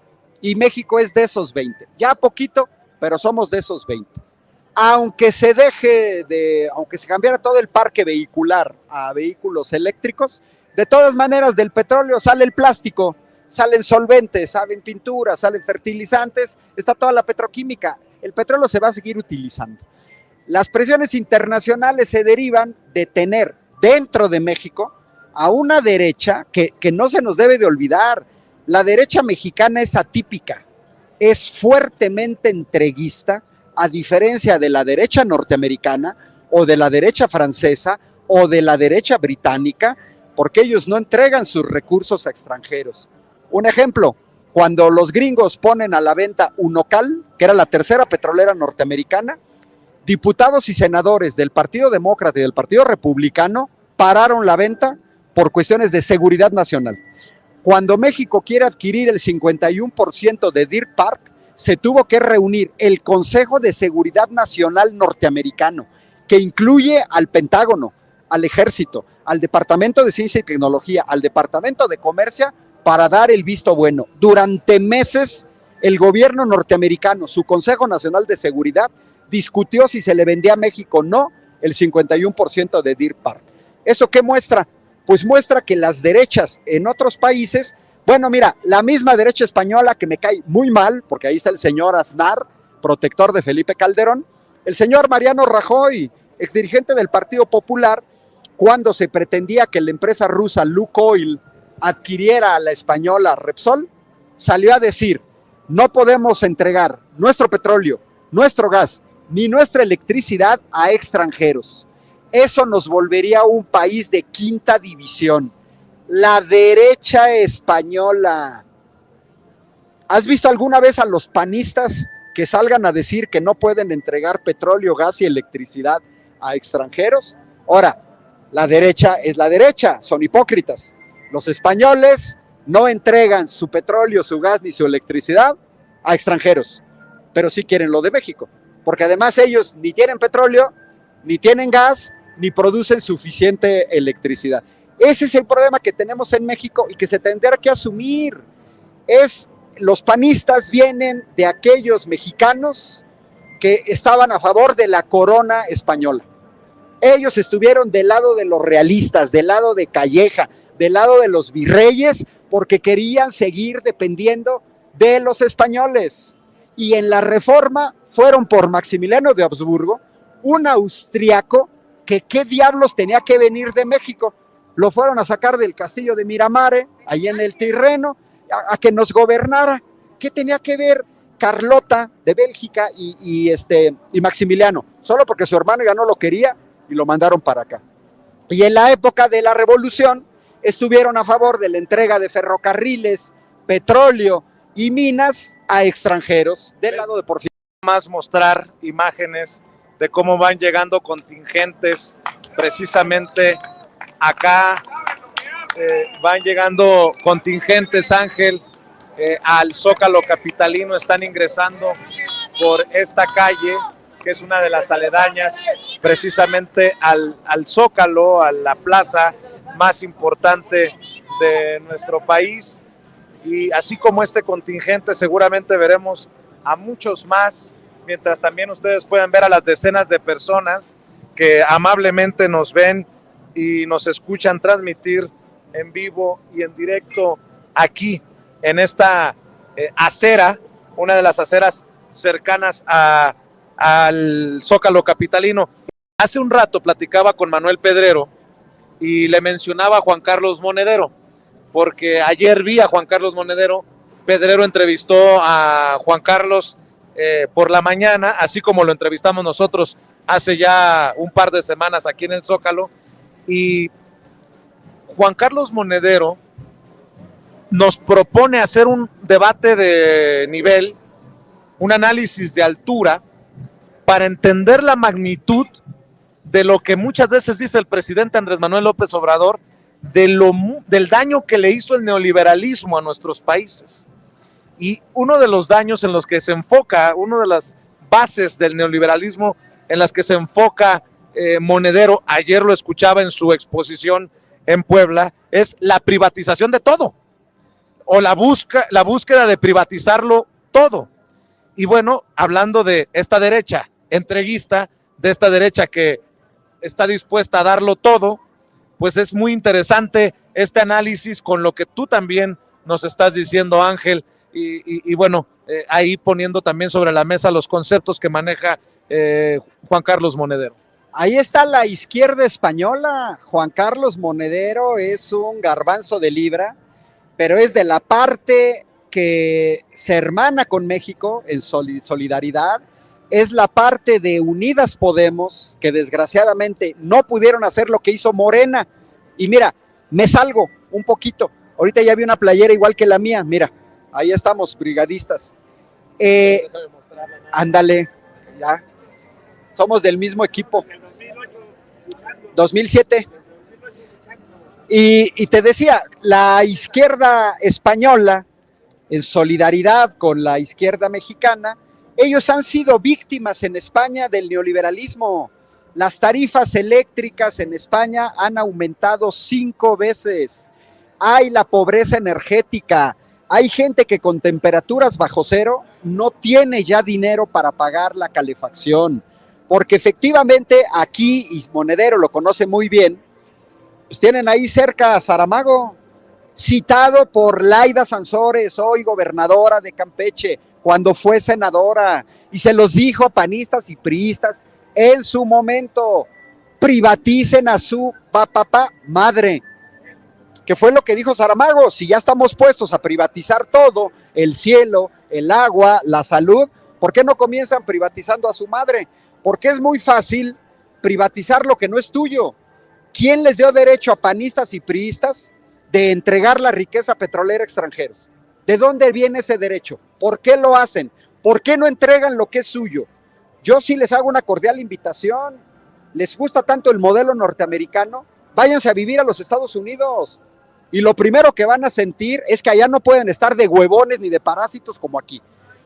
Y México es de esos 20. Ya poquito, pero somos de esos 20. Aunque se cambiara todo el parque vehicular a vehículos eléctricos, de todas maneras del petróleo sale el plástico, salen solventes, salen pinturas, salen fertilizantes, está toda la petroquímica. El petróleo se va a seguir utilizando. Las presiones internacionales se derivan de tener dentro de México a una derecha que no se nos debe de olvidar. La derecha mexicana es atípica, es fuertemente entreguista, a diferencia de la derecha norteamericana o de la derecha francesa o de la derecha británica, porque ellos no entregan sus recursos a extranjeros. Un ejemplo, cuando los gringos ponen a la venta Unocal, que era la tercera petrolera norteamericana, diputados y senadores del Partido Demócrata y del Partido Republicano pararon la venta por cuestiones de seguridad nacional. Cuando México quiere adquirir el 51% de Deer Park, se tuvo que reunir el Consejo de Seguridad Nacional norteamericano, que incluye al Pentágono, al Ejército, al Departamento de Ciencia y Tecnología, al Departamento de Comercio, para dar el visto bueno. Durante meses, el gobierno norteamericano, su Consejo Nacional de Seguridad, discutió si se le vendía a México o no el 51% de Deer Park. ¿Eso qué muestra? Pues muestra que las derechas en otros países, bueno, mira, la misma derecha española que me cae muy mal, porque ahí está el señor Aznar, protector de Felipe Calderón, el señor Mariano Rajoy, exdirigente del Partido Popular, cuando se pretendía que la empresa rusa Lukoil adquiriera a la española Repsol, salió a decir, no podemos entregar nuestro petróleo, nuestro gas, ni nuestra electricidad a extranjeros. Eso nos volvería un país de quinta división. La derecha española. ¿Has visto alguna vez a los panistas que salgan a decir que no pueden entregar petróleo, gas y electricidad a extranjeros? Ahora, la derecha es la derecha, son hipócritas. Los españoles no entregan su petróleo, su gas ni su electricidad a extranjeros, pero sí quieren lo de México, porque además ellos ni tienen petróleo, ni tienen gas, ni producen suficiente electricidad. Ese es el problema que tenemos en México y que se tendrá que asumir. Los panistas vienen de aquellos mexicanos que estaban a favor de la corona española. Ellos estuvieron del lado de los realistas, del lado de Calleja, del lado de los virreyes, porque querían seguir dependiendo de los españoles. Y en la Reforma fueron por Maximiliano de Habsburgo, un austriaco que qué diablos tenía que venir de México. Lo fueron a sacar del castillo de Miramare, ahí en el Tirreno, a que nos gobernara. ¿Qué tenía que ver Carlota de Bélgica y Maximiliano? Solo porque su hermano ya no lo quería y lo mandaron para acá. Y en la época de la Revolución estuvieron a favor de la entrega de ferrocarriles, petróleo y minas a extranjeros del lado de Porfirio. Más mostrar imágenes de cómo van llegando contingentes precisamente acá. Van llegando contingentes, Ángel, al Zócalo capitalino, están ingresando por esta calle, que es una de las aledañas precisamente al Zócalo, a la plaza más importante de nuestro país. Y así como este contingente, seguramente veremos a muchos más, mientras también ustedes pueden ver a las decenas de personas que amablemente nos ven y nos escuchan transmitir en vivo y en directo aquí en esta acera, una de las aceras cercanas al Zócalo capitalino. Hace un rato platicaba con Manuel Pedrero y le mencionaba a Juan Carlos Monedero, porque ayer vi a Juan Carlos Monedero. Pedrero entrevistó a Juan Carlos por la mañana, así como lo entrevistamos nosotros hace ya un par de semanas aquí en el Zócalo, y Juan Carlos Monedero nos propone hacer un debate de nivel, un análisis de altura, para entender la magnitud de lo que muchas veces dice el presidente Andrés Manuel López Obrador, del daño que le hizo el neoliberalismo a nuestros países. Y uno de los daños en los que se enfoca, una de las bases del neoliberalismo en las que se enfoca Monedero, ayer lo escuchaba en su exposición en Puebla, es la privatización de todo. o la búsqueda de privatizarlo todo. Y bueno, hablando de esta derecha entreguista, de esta derecha que está dispuesta a darlo todo, pues es muy interesante este análisis con lo que tú también nos estás diciendo, Ángel, y bueno, ahí poniendo también sobre la mesa los conceptos que maneja Juan Carlos Monedero. Ahí está la izquierda española. Juan Carlos Monedero es un garbanzo de libra, pero es de la parte que se hermana con México en solidaridad, es la parte de Unidas Podemos, que desgraciadamente no pudieron hacer lo que hizo Morena. Y mira, me salgo un poquito. Ahorita ya vi una playera igual que la mía. Mira, ahí estamos, brigadistas. Ándale, ya. Somos del mismo equipo. 2007. Y te decía, la izquierda española, en solidaridad con la izquierda mexicana, ellos han sido víctimas en España del neoliberalismo. Las tarifas eléctricas en España han aumentado 5 veces. Hay la pobreza energética. Hay gente que con temperaturas bajo cero no tiene ya dinero para pagar la calefacción. Porque efectivamente aquí, y Monedero lo conoce muy bien, pues tienen ahí cerca a Saramago, citado por Laida Sansores, hoy gobernadora de Campeche, cuando fue senadora, y se los dijo a panistas y priistas en su momento: privaticen a su papá madre. ¿Qué fue lo que dijo Saramago? Si ya estamos puestos a privatizar todo, el cielo, el agua, la salud, ¿por qué no comienzan privatizando a su madre? Porque es muy fácil privatizar lo que no es tuyo. ¿Quién les dio derecho a panistas y priistas de entregar la riqueza petrolera a extranjeros? ¿De dónde viene ese derecho? ¿Por qué lo hacen? ¿Por qué no entregan lo que es suyo? Yo sí les hago una cordial invitación. ¿Les gusta tanto el modelo norteamericano? Váyanse a vivir a los Estados Unidos. Y lo primero que van a sentir es que allá no pueden estar de huevones ni de parásitos como aquí.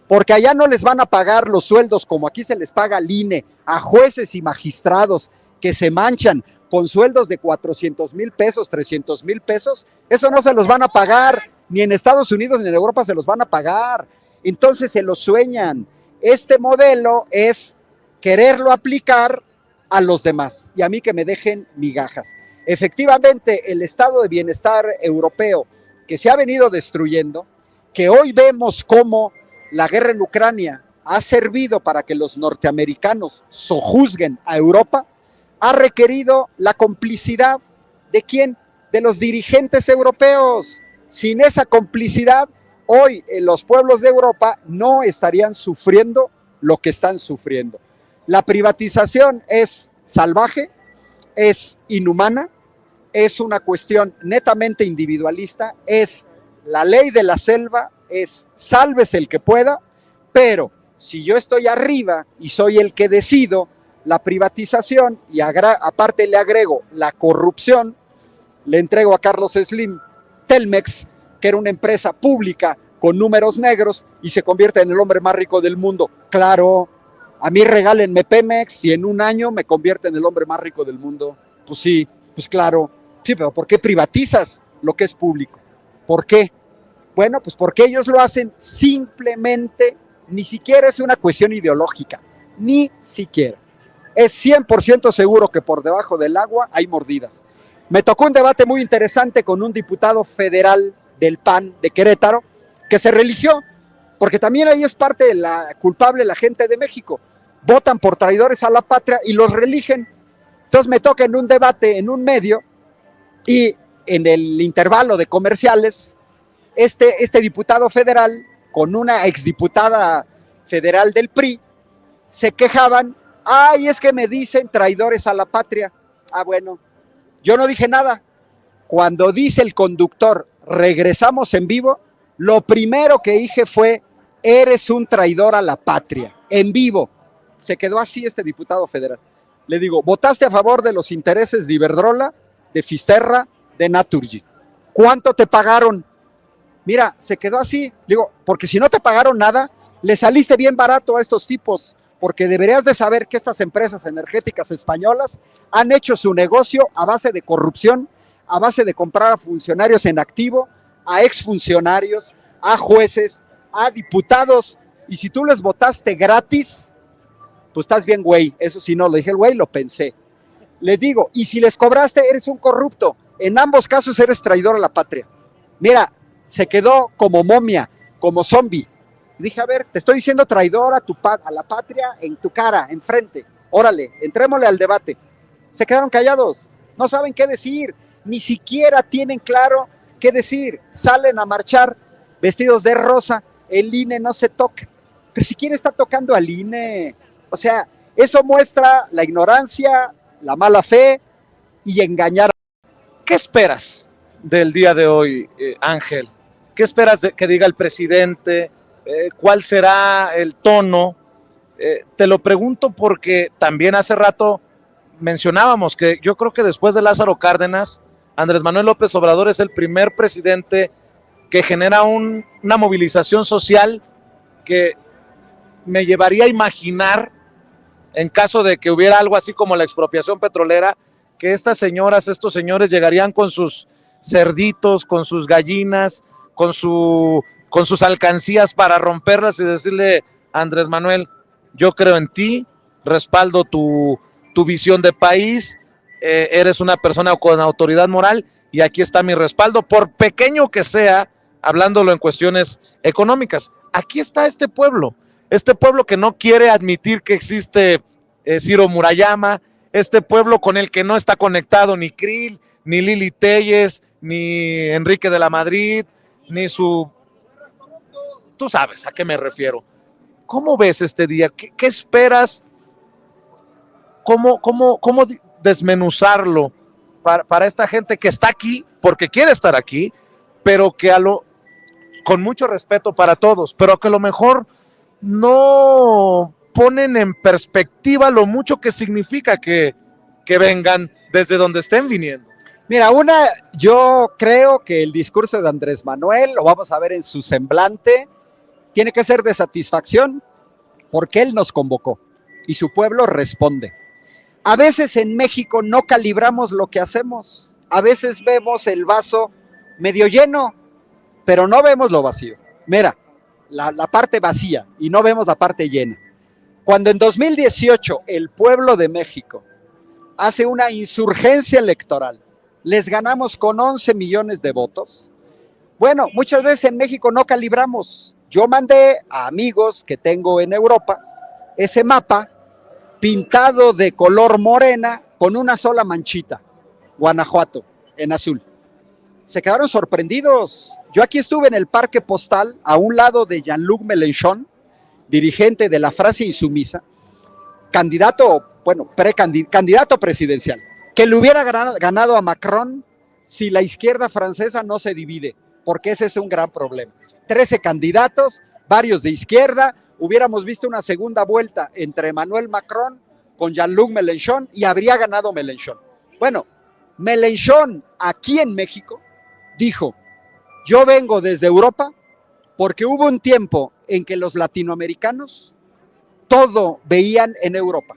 Porque allá no les van a pagar los sueldos como aquí se les paga al INE, a jueces y magistrados que se manchan con sueldos de 400,000 pesos, 300,000 pesos. Eso no se los van a pagar, ni en Estados Unidos ni en Europa se los van a pagar. Entonces se lo sueñan. Este modelo es quererlo aplicar a los demás y a mí que me dejen migajas. Efectivamente, el estado de bienestar europeo que se ha venido destruyendo, que hoy vemos cómo la guerra en Ucrania ha servido para que los norteamericanos sojuzguen a Europa, ha requerido la complicidad ¿de quién? De los dirigentes europeos. Sin esa complicidad, hoy los pueblos de Europa no estarían sufriendo lo que están sufriendo. La privatización es salvaje, es inhumana, es una cuestión netamente individualista, es la ley de la selva, es sálvese el que pueda, pero si yo estoy arriba y soy el que decido, la privatización, y aparte le agrego la corrupción, le entrego a Carlos Slim Telmex, que era una empresa pública con números negros, y se convierte en el hombre más rico del mundo. Claro, a mí regálenme Pemex y en un año me convierte en el hombre más rico del mundo. Pues sí, pues claro. Sí, pero ¿por qué privatizas lo que es público? ¿Por qué? Bueno, pues porque ellos lo hacen simplemente, ni siquiera es una cuestión ideológica, ni siquiera. Es 100% seguro que por debajo del agua hay mordidas. Me tocó un debate muy interesante con un diputado federal del PAN de Querétaro que se religió, porque también ahí es parte de la culpable la gente de México. Votan por traidores a la patria y los religen. Entonces me toca en un debate en un medio y en el intervalo de comerciales, este diputado federal con una exdiputada federal del PRI se quejaban. Ay, es que me dicen traidores a la patria. Ah, bueno, yo no dije nada. Cuando dice el conductor, regresamos en vivo, lo primero que dije fue, eres un traidor a la patria, en vivo. Se quedó así este diputado federal. Le digo, ¿votaste a favor de los intereses de Iberdrola, de Fisterra, de Naturgy? ¿Cuánto te pagaron? Mira, se quedó así. Digo, porque si no te pagaron nada, le saliste bien barato a estos tipos, porque deberías de saber que estas empresas energéticas españolas han hecho su negocio a base de corrupción, a base de comprar a funcionarios en activo, a exfuncionarios, a jueces, a diputados, y si tú les votaste gratis, pues estás bien, güey. Eso sí, no lo dije el güey, lo pensé. Les digo, y si les cobraste, eres un corrupto. En ambos casos eres traidor a la patria. Mira, se quedó como momia, como zombie. Dije, a ver, te estoy diciendo traidor a la patria en tu cara, enfrente. Órale, entrémosle al debate. Se quedaron callados, no saben qué decir, ni siquiera tienen claro qué decir. Salen a marchar vestidos de rosa, el INE no se toca. Pero si quién está tocando al INE, o sea, eso muestra la ignorancia, la mala fe y engañar. ¿Qué esperas del día de hoy, Ángel? ¿Qué esperas que diga el presidente? ¿Cuál será el tono? Te lo pregunto porque también hace rato mencionábamos que yo creo que después de Lázaro Cárdenas, Andrés Manuel López Obrador es el primer presidente que genera una movilización social que me llevaría a imaginar, en caso de que hubiera algo así como la expropiación petrolera, que estas señoras, estos señores llegarían con sus cerditos, con sus gallinas, con sus alcancías para romperlas y decirle, Andrés Manuel, yo creo en ti, respaldo tu visión de país, eres una persona con autoridad moral y aquí está mi respaldo, por pequeño que sea, hablándolo en cuestiones económicas. Aquí está este pueblo que no quiere admitir que existe Ciro Murayama, este pueblo con el que no está conectado ni Krill, ni Lili Telles, ni Enrique de la Madrid, ni su... Tú sabes a qué me refiero. ¿Cómo ves este día? ¿Qué esperas? ¿Cómo desmenuzarlo para esta gente que está aquí porque quiere estar aquí, pero que con mucho respeto para todos, pero que a lo mejor no ponen en perspectiva lo mucho que significa que vengan desde donde estén viniendo? Mira, yo creo que el discurso de Andrés Manuel, lo vamos a ver en su semblante, tiene que ser de satisfacción porque él nos convocó y su pueblo responde. A veces en México no calibramos lo que hacemos, a veces vemos el vaso medio lleno, pero no vemos lo vacío. Mira, la parte vacía y no vemos la parte llena. Cuando en 2018 el pueblo de México hace una insurgencia electoral, les ganamos con 11 millones de votos. Bueno, muchas veces en México no calibramos. Yo mandé a amigos que tengo en Europa ese mapa pintado de color morena con una sola manchita, Guanajuato, en azul. Se quedaron sorprendidos. Yo aquí estuve en el Parque Postal, a un lado de Jean-Luc Mélenchon, dirigente de la Francia Insumisa, candidato presidencial, que le hubiera ganado a Macron si la izquierda francesa no se divide, porque ese es un gran problema. 13 candidatos, varios de izquierda, hubiéramos visto una segunda vuelta entre Emmanuel Macron con Jean-Luc Mélenchon y habría ganado Mélenchon. Bueno, Mélenchon aquí en México dijo, yo vengo desde Europa porque hubo un tiempo en que los latinoamericanos todo veían en Europa.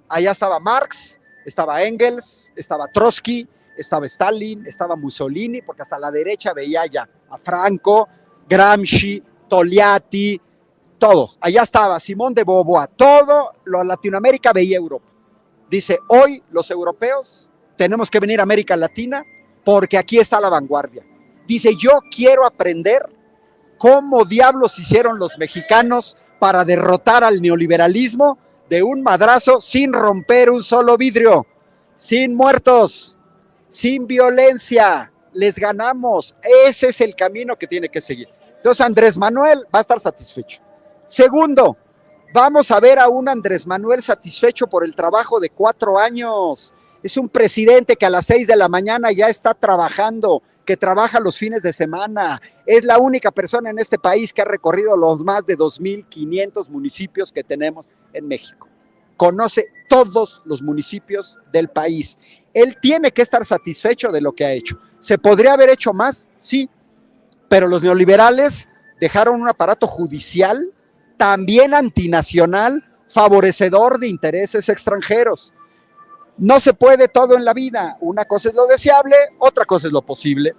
Allá estaba Marx, estaba Engels, estaba Trotsky, estaba Stalin, estaba Mussolini, porque hasta la derecha veía allá a Franco, Gramsci, Togliatti, todos. Allá estaba Simón de Beauvoir, todo lo Latinoamérica veía Europa. Dice, hoy los europeos tenemos que venir a América Latina porque aquí está la vanguardia. Dice, yo quiero aprender cómo diablos hicieron los mexicanos para derrotar al neoliberalismo de un madrazo sin romper un solo vidrio, sin muertos, sin violencia. Les ganamos. Ese es el camino que tiene que seguir. Entonces Andrés Manuel va a estar satisfecho. Segundo, vamos a ver a un Andrés Manuel satisfecho por el trabajo de 4 años. Es un presidente que a las 6 de la mañana ya está trabajando, que trabaja los fines de semana. Es la única persona en este país que ha recorrido los más de 2.500 municipios que tenemos en México. Conoce todos los municipios del país. Él tiene que estar satisfecho de lo que ha hecho. ¿Se podría haber hecho más? Sí, pero los neoliberales dejaron un aparato judicial también antinacional, favorecedor de intereses extranjeros. No se puede todo en la vida. Una cosa es lo deseable, otra cosa es lo posible.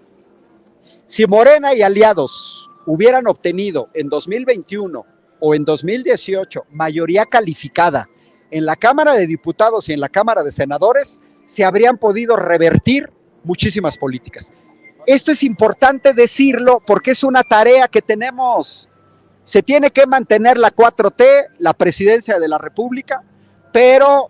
Si Morena y aliados hubieran obtenido en 2021 o en 2018 mayoría calificada en la Cámara de Diputados y en la Cámara de Senadores, se habrían podido revertir muchísimas políticas. Esto es importante decirlo porque es una tarea que tenemos. Se tiene que mantener la 4T, la presidencia de la República, pero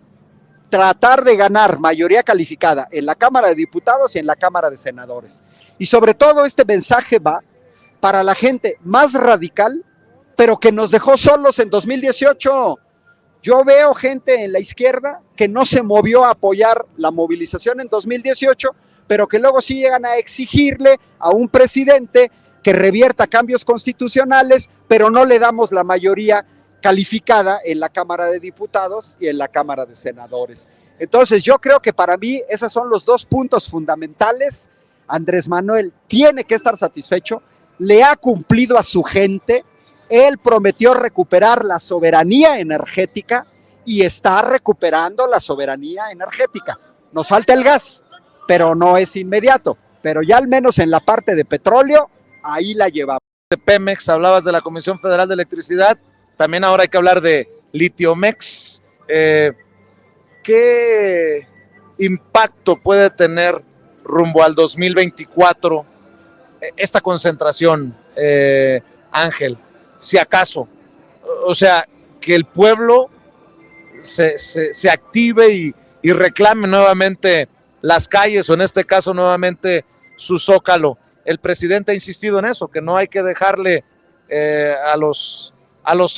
tratar de ganar mayoría calificada en la Cámara de Diputados y en la Cámara de Senadores. Y sobre todo este mensaje va para la gente más radical, pero que nos dejó solos en 2018. Yo veo gente en la izquierda que no se movió a apoyar la movilización en 2018, pero que luego sí llegan a exigirle a un presidente que revierta cambios constitucionales, pero no le damos la mayoría calificada en la Cámara de Diputados y en la Cámara de Senadores. Entonces yo creo que para mí esos son los dos puntos fundamentales. Andrés Manuel tiene que estar satisfecho, le ha cumplido a su gente, él prometió recuperar la soberanía energética y está recuperando la soberanía energética. Nos falta el gas, pero no es inmediato, pero ya al menos en la parte de petróleo, ahí la llevamos. De Pemex, hablabas de la Comisión Federal de Electricidad, también ahora hay que hablar de Litiomex. ¿Qué impacto puede tener rumbo al 2024 esta concentración, Ángel? Si acaso, o sea, que el pueblo se active y reclame nuevamente las calles, o en este caso nuevamente su zócalo. El presidente ha insistido en eso, que no hay que dejarle a los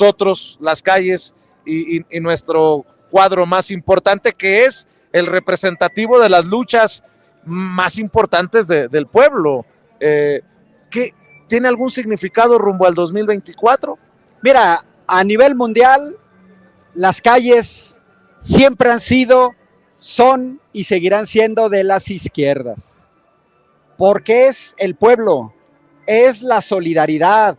otros las calles y nuestro cuadro más importante, que es el representativo de las luchas más importantes del pueblo. ¿Qué tiene algún significado rumbo al 2024? Mira, a nivel mundial, las calles siempre han sido, son y seguirán siendo de las izquierdas, porque es el pueblo, es la solidaridad,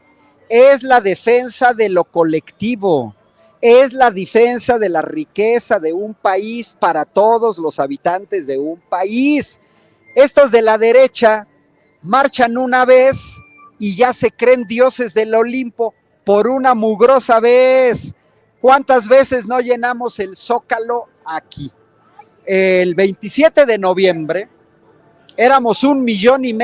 es la defensa de lo colectivo, es la defensa de la riqueza de un país para todos los habitantes de un país. Estos de la derecha marchan una vez y ya se creen dioses del Olimpo por una mugrosa vez. ¿Cuántas veces no llenamos el Zócalo aquí? El 27 de noviembre éramos 1,5 millones.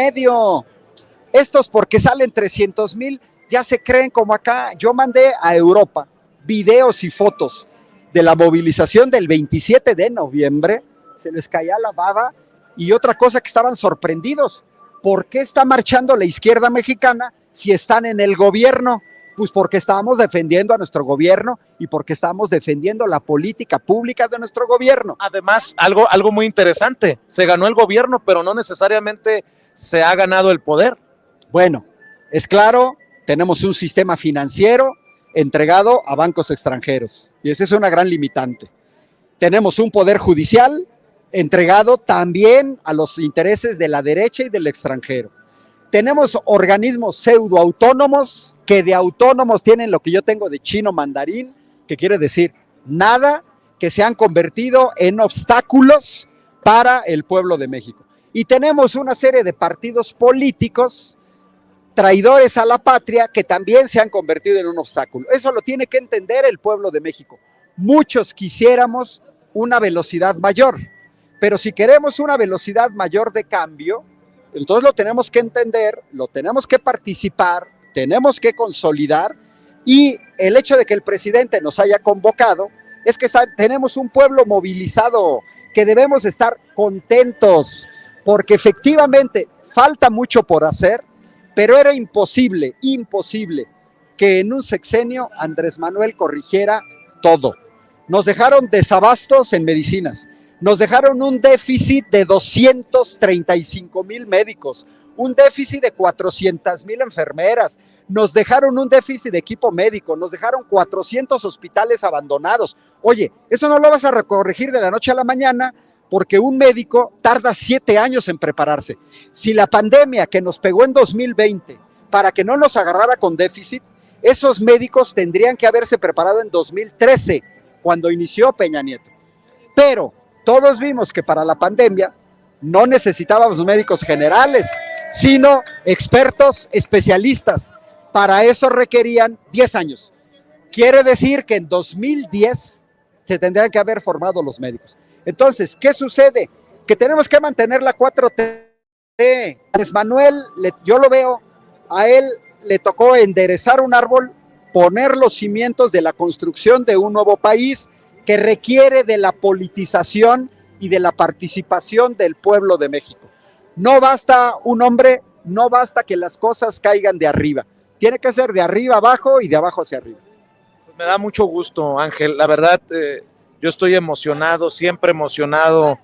Estos porque salen 300,000 ya se creen como acá. Yo mandé a Europa videos y fotos de la movilización del 27 de noviembre. Se les caía la baba. Y otra cosa que estaban sorprendidos. ¿Por qué está marchando la izquierda mexicana si están en el gobierno? Pues porque estamos defendiendo a nuestro gobierno y porque estamos defendiendo la política pública de nuestro gobierno. Además, algo muy interesante, se ganó el gobierno, pero no necesariamente se ha ganado el poder. Bueno, es claro, tenemos un sistema financiero entregado a bancos extranjeros y esa es una gran limitante. Tenemos un poder judicial entregado también a los intereses de la derecha y del extranjero. Tenemos organismos pseudoautónomos que de autónomos tienen lo que yo tengo de chino mandarín, que quiere decir nada, que se han convertido en obstáculos para el pueblo de México. Y tenemos una serie de partidos políticos traidores a la patria que también se han convertido en un obstáculo. Eso lo tiene que entender el pueblo de México. Muchos quisiéramos una velocidad mayor, pero si queremos una velocidad mayor de cambio, entonces lo tenemos que entender, lo tenemos que participar, tenemos que consolidar, y el hecho de que el presidente nos haya convocado es que tenemos un pueblo movilizado, que debemos estar contentos, porque efectivamente falta mucho por hacer, pero era imposible que en un sexenio Andrés Manuel corrigiera todo. Nos dejaron desabastos en medicinas, nos dejaron un déficit de 235,000 médicos, un déficit de 400,000 enfermeras, nos dejaron un déficit de equipo médico, nos dejaron 400 hospitales abandonados. Oye, eso no lo vas a corregir de la noche a la mañana, porque un médico tarda 7 años en prepararse. Si la pandemia que nos pegó en 2020, para que no nos agarrara con déficit, esos médicos tendrían que haberse preparado en 2013, cuando inició Peña Nieto. Pero todos vimos que para la pandemia no necesitábamos médicos generales, sino expertos especialistas. Para eso requerían 10 años. Quiere decir que en 2010 se tendrían que haber formado los médicos. Entonces, ¿qué sucede? Que tenemos que mantener la 4T. Andrés Manuel, yo lo veo, a él le tocó enderezar un árbol, poner los cimientos de la construcción de un nuevo país que requiere de la politización y de la participación del pueblo de México. No basta un hombre, no basta que las cosas caigan de arriba. Tiene que ser de arriba abajo y de abajo hacia arriba. Me da mucho gusto, Ángel. La verdad, yo estoy emocionado, siempre emocionado,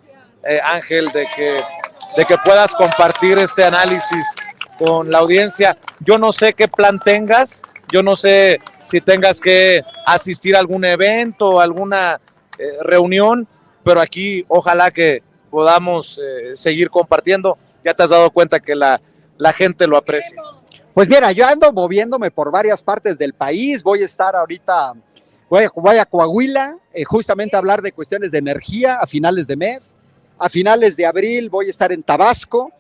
Ángel, de que puedas compartir este análisis con la audiencia. Yo no sé qué plan tengas, yo no sé si tengas que asistir a algún evento, alguna reunión, pero aquí ojalá que podamos seguir compartiendo. Ya te has dado cuenta que la gente lo aprecia. Pues mira, yo ando moviéndome por varias partes del país, voy a estar ahorita, voy a Coahuila, justamente a hablar de cuestiones de energía a finales de mes. A finales de abril voy a estar en Tabasco,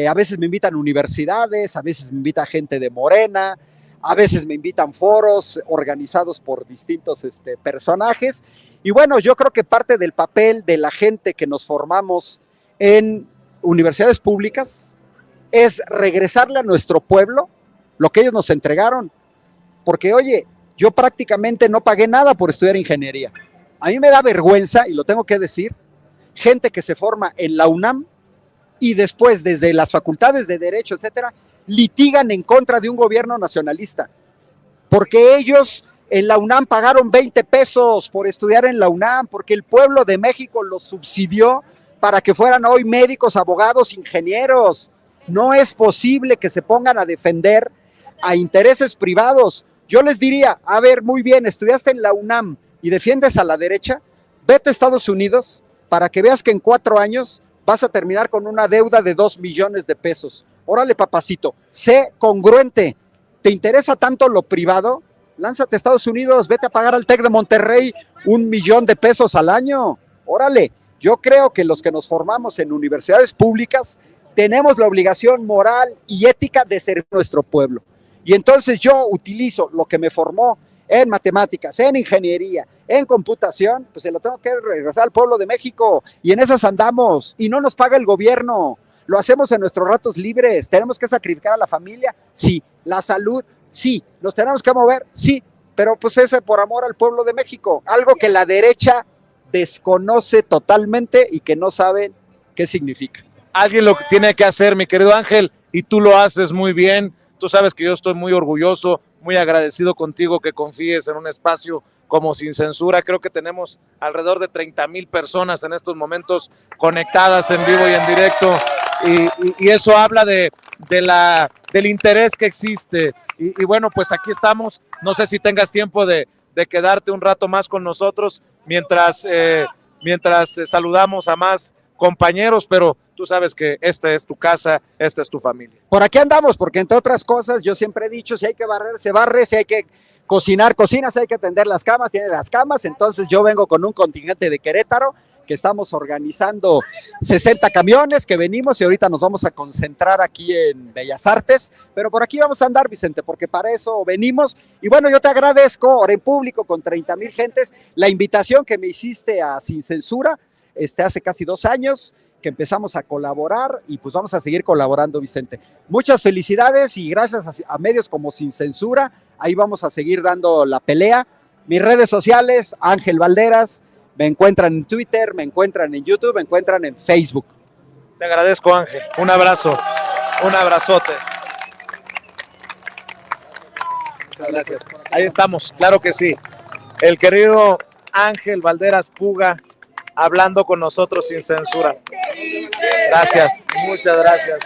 a veces me invitan universidades, a veces me invita gente de Morena, a veces me invitan foros organizados por distintos personajes. Y bueno, yo creo que parte del papel de la gente que nos formamos en universidades públicas es regresarle a nuestro pueblo lo que ellos nos entregaron. Porque, oye, yo prácticamente no pagué nada por estudiar ingeniería. A mí me da vergüenza, y lo tengo que decir, gente que se forma en la UNAM y después desde las facultades de Derecho, etcétera, litigan en contra de un gobierno nacionalista. Porque ellos en la UNAM pagaron 20 pesos por estudiar en la UNAM, porque el pueblo de México los subsidió para que fueran hoy médicos, abogados, ingenieros. No es posible que se pongan a defender a intereses privados. Yo les diría, a ver, muy bien, estudiaste en la UNAM y defiendes a la derecha, vete a Estados Unidos para que veas que en 4 años vas a terminar con una deuda de 2 millones de pesos. Órale, papacito, sé congruente. ¿Te interesa tanto lo privado? Lánzate a Estados Unidos, vete a pagar al TEC de Monterrey 1 millón de pesos al año. Órale, yo creo que los que nos formamos en universidades públicas tenemos la obligación moral y ética de servir a nuestro pueblo. Y entonces yo utilizo lo que me formó en matemáticas, en ingeniería, en computación, pues se lo tengo que regresar al pueblo de México. Y en esas andamos, y no nos paga el gobierno. Lo hacemos en nuestros ratos libres. ¿Tenemos que sacrificar a la familia? Sí. ¿La salud? Sí. ¿Nos tenemos que mover? Sí. Pero pues ese por amor al pueblo de México. Algo que la derecha desconoce totalmente y que no saben qué significa. Alguien lo tiene que hacer, mi querido Ángel, y tú lo haces muy bien. Tú sabes que yo estoy muy orgulloso, muy agradecido contigo que confíes en un espacio como Sin Censura. Creo que tenemos alrededor de 30,000 personas en estos momentos conectadas en vivo y en directo, y eso habla del interés que existe. Y bueno, pues aquí estamos. No sé si tengas tiempo de quedarte un rato más con nosotros mientras saludamos a más compañeros, pero tú sabes que esta es tu casa, esta es tu familia. Por aquí andamos, porque entre otras cosas, yo siempre he dicho, si hay que barrer, se barre, si hay que cocinar, cocina, si hay que tender las camas, tiene las camas. Entonces yo vengo con un contingente de Querétaro, que estamos organizando 60 camiones que venimos y ahorita nos vamos a concentrar aquí en Bellas Artes, pero por aquí vamos a andar, Vicente, porque para eso venimos. Y bueno, yo te agradezco, ahora en público, con 30,000 gentes, la invitación que me hiciste a Sin Censura, hace casi 2 años, que empezamos a colaborar y pues vamos a seguir colaborando, Vicente. Muchas felicidades y gracias a medios como Sin Censura, ahí vamos a seguir dando la pelea. Mis redes sociales, Ángel Valderas, me encuentran en Twitter, me encuentran en YouTube, me encuentran en Facebook. Te agradezco, Ángel. Un abrazo, un abrazote. Muchas gracias. Ahí estamos, claro que sí. El querido Ángel Valderas Puga, hablando con nosotros sin censura. Gracias, muchas gracias.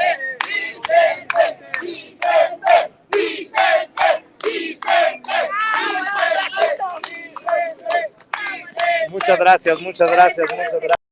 Muchas gracias, muchas gracias, muchas gracias.